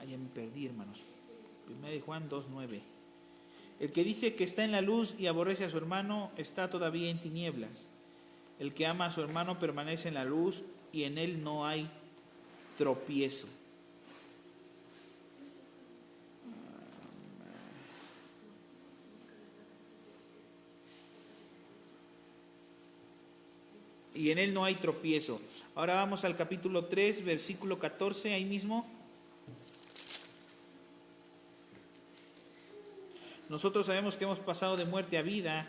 Ya me perdí, hermanos. Primera de Juan 2:9. El que dice que está en la luz y aborrece a su hermano está todavía en tinieblas. El que ama a su hermano permanece en la luz y en él no hay tropiezo. Y en él no hay tropiezo. Ahora vamos al capítulo 3, versículo 14, ahí mismo. Nosotros sabemos que hemos pasado de muerte a vida,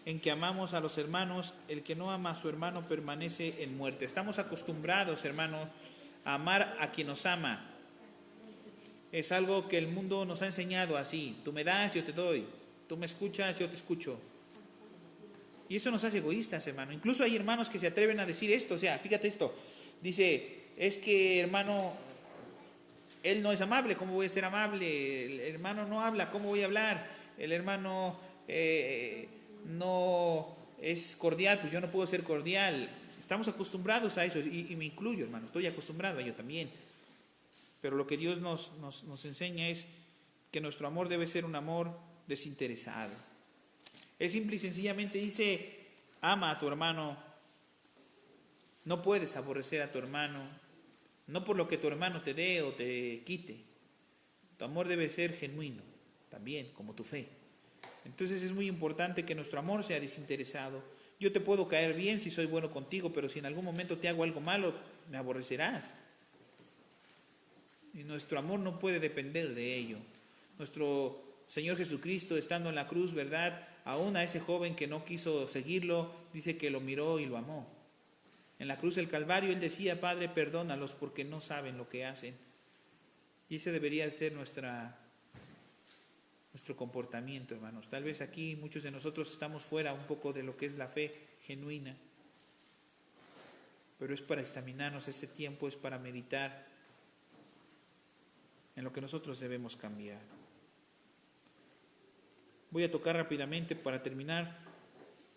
en que amamos a los hermanos. El que no ama a su hermano permanece en muerte. Estamos acostumbrados, hermano, a amar a quien nos ama. Es algo que el mundo nos ha enseñado así. Tú me das, yo te doy. Tú me escuchas, yo te escucho. Y eso nos hace egoístas, hermano. Incluso hay hermanos que se atreven a decir esto. O sea, fíjate esto. Dice, es que hermano, él no es amable, ¿cómo voy a ser amable? El hermano no habla, ¿cómo voy a hablar? El hermano no es cordial, pues yo no puedo ser cordial. Estamos acostumbrados a eso, y me incluyo, hermano, estoy acostumbrado a ello también. Pero lo que Dios nos enseña es que nuestro amor debe ser un amor desinteresado. Él simple y sencillamente dice, ama a tu hermano. No puedes aborrecer a tu hermano, no por lo que tu hermano te dé o te quite. Tu amor debe ser genuino, también, como tu fe. Entonces es muy importante que nuestro amor sea desinteresado. Yo te puedo caer bien si soy bueno contigo, pero si en algún momento te hago algo malo, me aborrecerás. Y nuestro amor no puede depender de ello. Nuestro Señor Jesucristo, estando en la cruz, ¿verdad? Aún a ese joven que no quiso seguirlo, dice que lo miró y lo amó. En la cruz del Calvario Él decía, Padre, perdónalos porque no saben lo que hacen. Y esa debería ser nuestra nuestro comportamiento, hermanos. Tal vez aquí muchos de nosotros estamos fuera un poco de lo que es la fe genuina, pero es para examinarnos este tiempo, es para meditar en lo que nosotros debemos cambiar. Voy a tocar rápidamente para terminar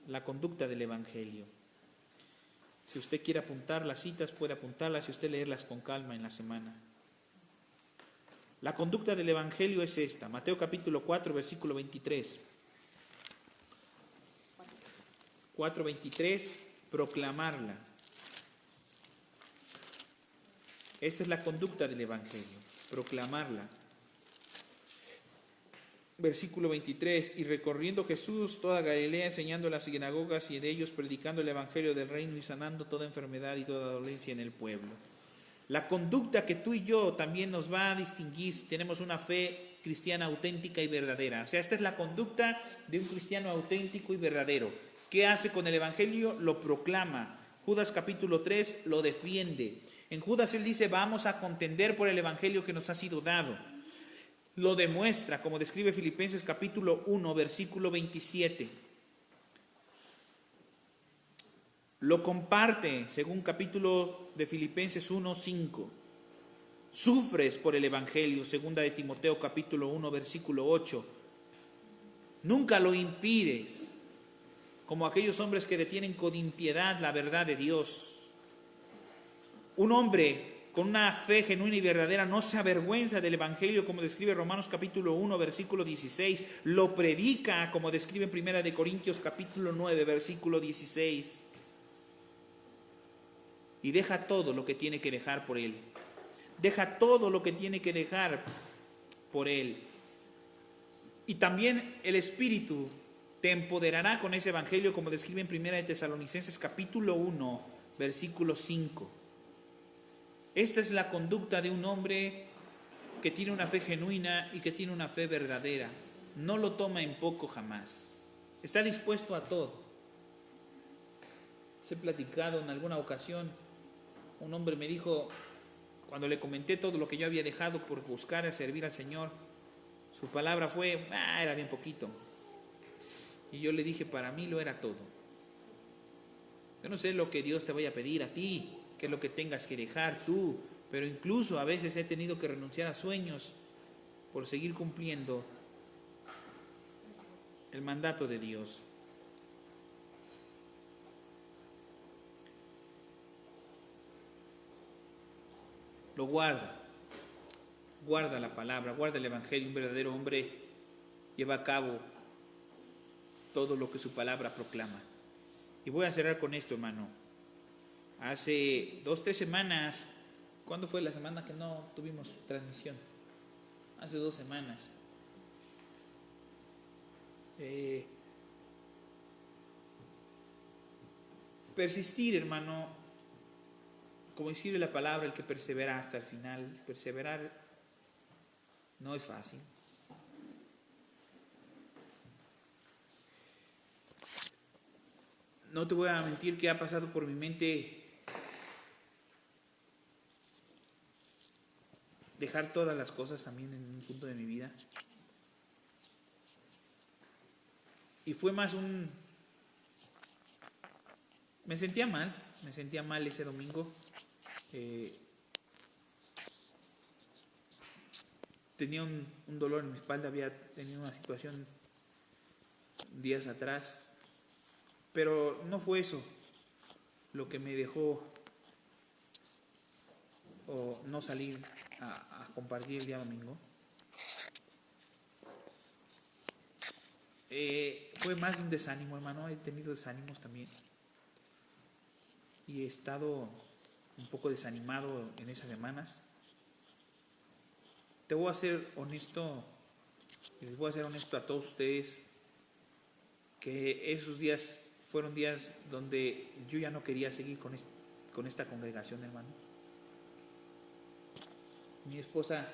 la conducta del Evangelio. Si usted quiere apuntar las citas, puede apuntarlas y usted leerlas con calma en la semana. La conducta del Evangelio es esta, Mateo capítulo 4, versículo 23. 4:23, proclamarla. Esta es la conducta del Evangelio, proclamarla. Versículo 23, y recorriendo Jesús toda Galilea, enseñando en las sinagogas y de ellos predicando el Evangelio del reino y sanando toda enfermedad y toda dolencia en el pueblo. La conducta que tú y yo también nos va a distinguir si tenemos una fe cristiana auténtica y verdadera. O sea, esta es la conducta de un cristiano auténtico y verdadero. ¿Qué hace con el Evangelio? Lo proclama. Judas capítulo 3 lo defiende. En Judas él dice, vamos a contender por el Evangelio que nos ha sido dado. Lo demuestra, como describe Filipenses capítulo 1, versículo 27. Lo comparte, según capítulo de Filipenses 1, 5. Sufres por el Evangelio, segunda de Timoteo capítulo 1, versículo 8. Nunca lo impides, como aquellos hombres que detienen con impiedad la verdad de Dios. Un hombre con una fe genuina y verdadera no se avergüenza del Evangelio, como describe Romanos capítulo 1, versículo 16. Lo predica, como describe en Primera de Corintios capítulo 9, versículo 16. Y deja todo lo que tiene que dejar por él. Deja todo lo que tiene que dejar por él. Y también el Espíritu te empoderará con ese Evangelio, como describe en Primera de Tesalonicenses capítulo 1, versículo 5. Esta es la conducta de un hombre que tiene una fe genuina y que tiene una fe verdadera. No lo toma en poco jamás. Está dispuesto a todo. Se he platicado en alguna ocasión, un hombre me dijo, cuando le comenté todo lo que yo había dejado por buscar a servir al Señor, su palabra fue, era bien poquito. Y yo le dije, para mí lo era todo. Yo no sé lo que Dios te vaya a pedir a ti, qué es lo que tengas que dejar tú, pero incluso a veces he tenido que renunciar a sueños por seguir cumpliendo el mandato de Dios. Lo guarda la palabra, guarda el Evangelio. Un verdadero hombre lleva a cabo todo lo que su palabra proclama. Y voy a cerrar con esto, hermano. Hace 2-3 semanas, ¿cuándo fue la semana que no tuvimos transmisión? Hace 2 semanas. Persistir, hermano, como escribe la palabra, el que persevera hasta el final. Perseverar no es fácil. No te voy a mentir que ha pasado por mi mente dejar todas las cosas también en un punto de mi vida. Y fue más me sentía mal ese domingo. Tenía un dolor en mi espalda, había tenido una situación días atrás, pero no fue eso lo que me dejó o no salir a compartir el día domingo. Fue más un desánimo, hermano. He tenido desánimos también y he estado un poco desanimado en esas semanas. Te voy a ser honesto, les voy a ser honesto a todos ustedes, que esos días fueron días donde yo ya no quería seguir con esta congregación, hermano. Mi esposa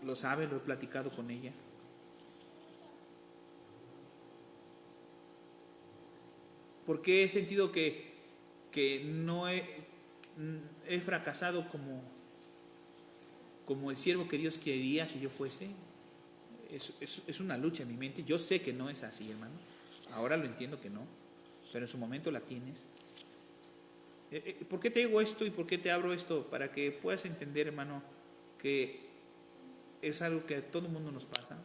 lo sabe, lo he platicado con ella. Porque he sentido que no he fracasado como el siervo que Dios quería que yo fuese. es una lucha en mi mente. Yo sé que no es así, hermano. Ahora lo entiendo que no, pero en su momento la tienes. ¿Por qué te digo esto y por qué te abro esto? Para que puedas entender, hermano, que es algo que a todo el mundo nos pasa,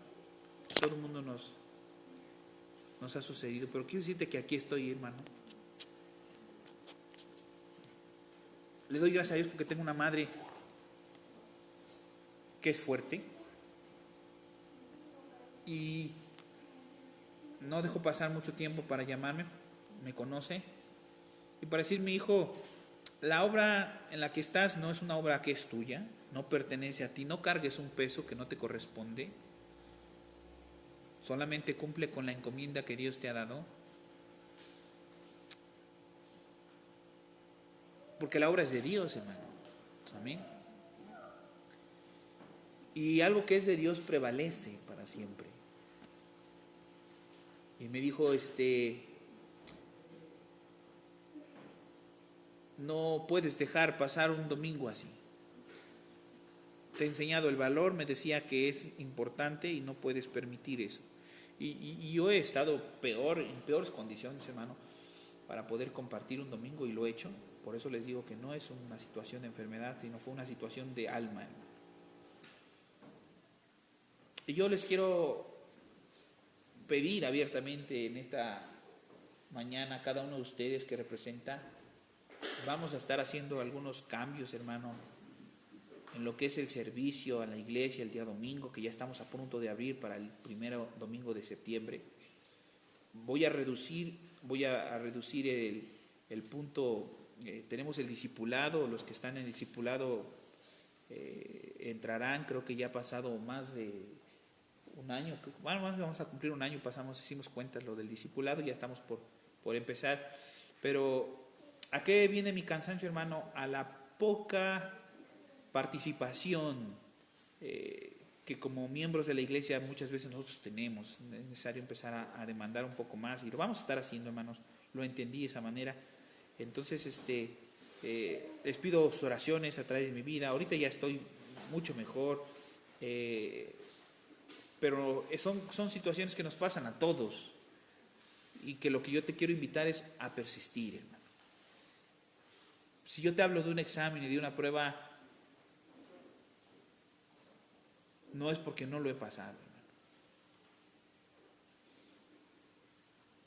todo el mundo nos ha sucedido, pero quiero decirte que aquí estoy, hermano. Le doy gracias a Dios porque tengo una madre que es fuerte y no dejo pasar mucho tiempo para llamarme, me conoce y para decirme, hijo, la obra en la que estás no es una obra que es tuya, no pertenece a ti, no cargues un peso que no te corresponde, solamente cumple con la encomienda que Dios te ha dado, porque la obra es de Dios, hermano. Amén. Y algo que es de Dios prevalece para siempre. Y me dijo, no puedes dejar pasar un domingo así. Te he enseñado el valor, me decía que es importante y no puedes permitir eso. Y yo he estado en peores condiciones, hermano, para poder compartir un domingo y lo he hecho. Por eso les digo que no es una situación de enfermedad, sino fue una situación de alma, hermano. Y yo les quiero pedir abiertamente en esta mañana a cada uno de ustedes que representa, vamos a estar haciendo algunos cambios, hermano, en lo que es el servicio a la iglesia el día domingo, que ya estamos a punto de abrir para el primero domingo de septiembre. Voy a reducir el punto, tenemos el discipulado, los que están en el discipulado entrarán, creo que ya ha pasado más de un año, bueno, vamos a cumplir un año, hicimos cuentas lo del discipulado, ya estamos por empezar, pero ¿a qué viene mi cansancio, hermano? A la poca participación que como miembros de la iglesia muchas veces nosotros tenemos. Es necesario empezar a demandar un poco más y lo vamos a estar haciendo, hermanos, lo entendí de esa manera. Entonces les pido sus oraciones a través de mi vida. Ahorita ya estoy mucho mejor, pero son situaciones que nos pasan a todos y que lo que yo te quiero invitar es a persistir, hermano. Si yo te hablo de un examen y de una prueba, no es porque no lo he pasado, hermano.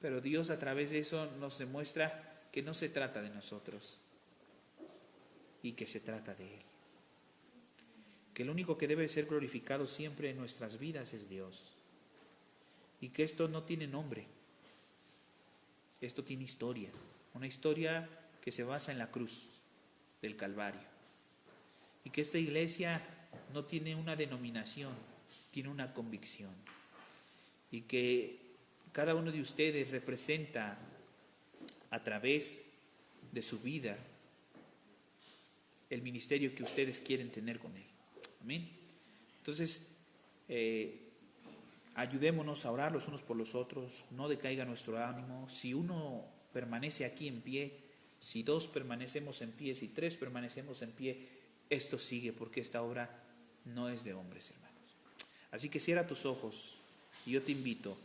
Pero Dios a través de eso nos demuestra que no se trata de nosotros y que se trata de Él. Que el único que debe ser glorificado siempre en nuestras vidas es Dios. Y que esto no tiene nombre. Esto tiene historia. Una historia que se basa en la cruz del Calvario. Y que esta iglesia no tiene una denominación, tiene una convicción. Y que cada uno de ustedes representa a través de su vida el ministerio que ustedes quieren tener con Él. Amén. Entonces, ayudémonos a orar los unos por los otros, no decaiga nuestro ánimo. Si uno permanece aquí en pie, si dos permanecemos en pie, si tres permanecemos en pie, esto sigue, porque esta obra no es de hombres, hermanos. Así que cierra tus ojos y yo te invito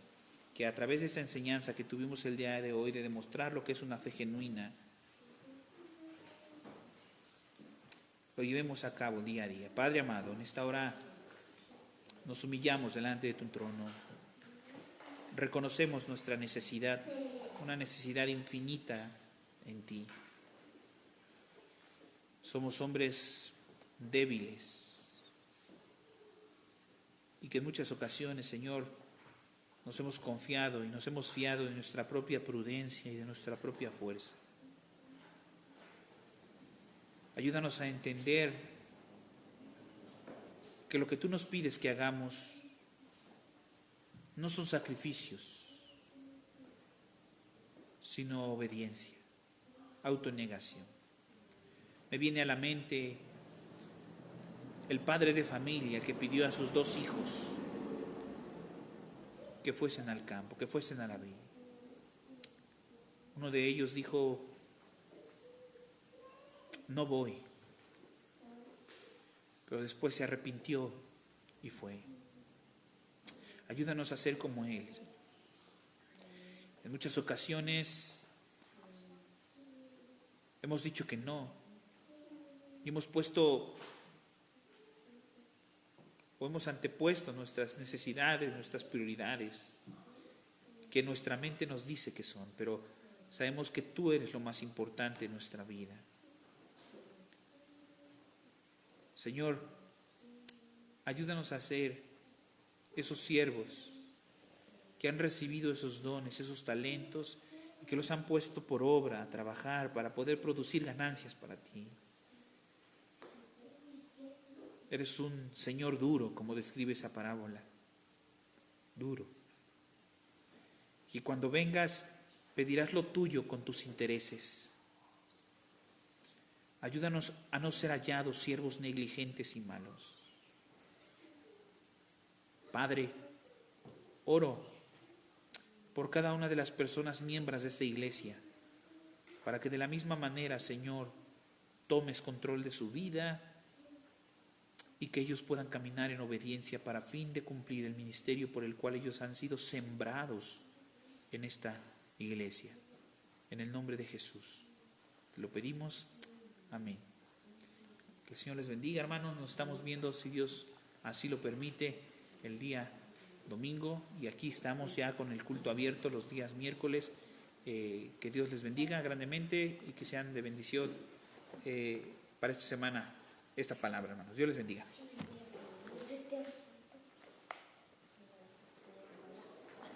que a través de esta enseñanza que tuvimos el día de hoy, de demostrar lo que es una fe genuina, lo llevemos a cabo día a día. Padre amado, en esta hora nos humillamos delante de tu trono. Reconocemos nuestra necesidad, una necesidad infinita en ti. Somos hombres débiles y que en muchas ocasiones, Señor, nos hemos confiado y nos hemos fiado de nuestra propia prudencia y de nuestra propia fuerza. Ayúdanos a entender que lo que tú nos pides que hagamos no son sacrificios, sino obediencia, autonegación. Me viene a la mente el padre de familia que pidió a sus dos hijos que fuesen al campo, que fuesen a la viña. Uno de ellos dijo: no voy. Pero después se arrepintió y fue. Ayúdanos a ser como Él. En muchas ocasiones hemos dicho que no. Y hemos antepuesto nuestras necesidades, nuestras prioridades, que nuestra mente nos dice que son, pero sabemos que tú eres lo más importante en nuestra vida. Señor, ayúdanos a ser esos siervos que han recibido esos dones, esos talentos, y que los han puesto por obra a trabajar para poder producir ganancias para ti. Eres un Señor duro, como describe esa parábola, duro. Y cuando vengas, pedirás lo tuyo con tus intereses. Ayúdanos a no ser hallados siervos negligentes y malos. Padre, oro por cada una de las personas miembros de esta iglesia, para que de la misma manera, Señor, tomes control de su vida y que ellos puedan caminar en obediencia para fin de cumplir el ministerio por el cual ellos han sido sembrados en esta iglesia. En el nombre de Jesús te lo pedimos. Amén. Que el Señor les bendiga, hermanos. Nos estamos viendo, si Dios así lo permite, el día domingo. Y aquí estamos ya con el culto abierto los días miércoles. Que Dios les bendiga grandemente y que sean de bendición para esta semana esta palabra, hermanos. Dios les bendiga.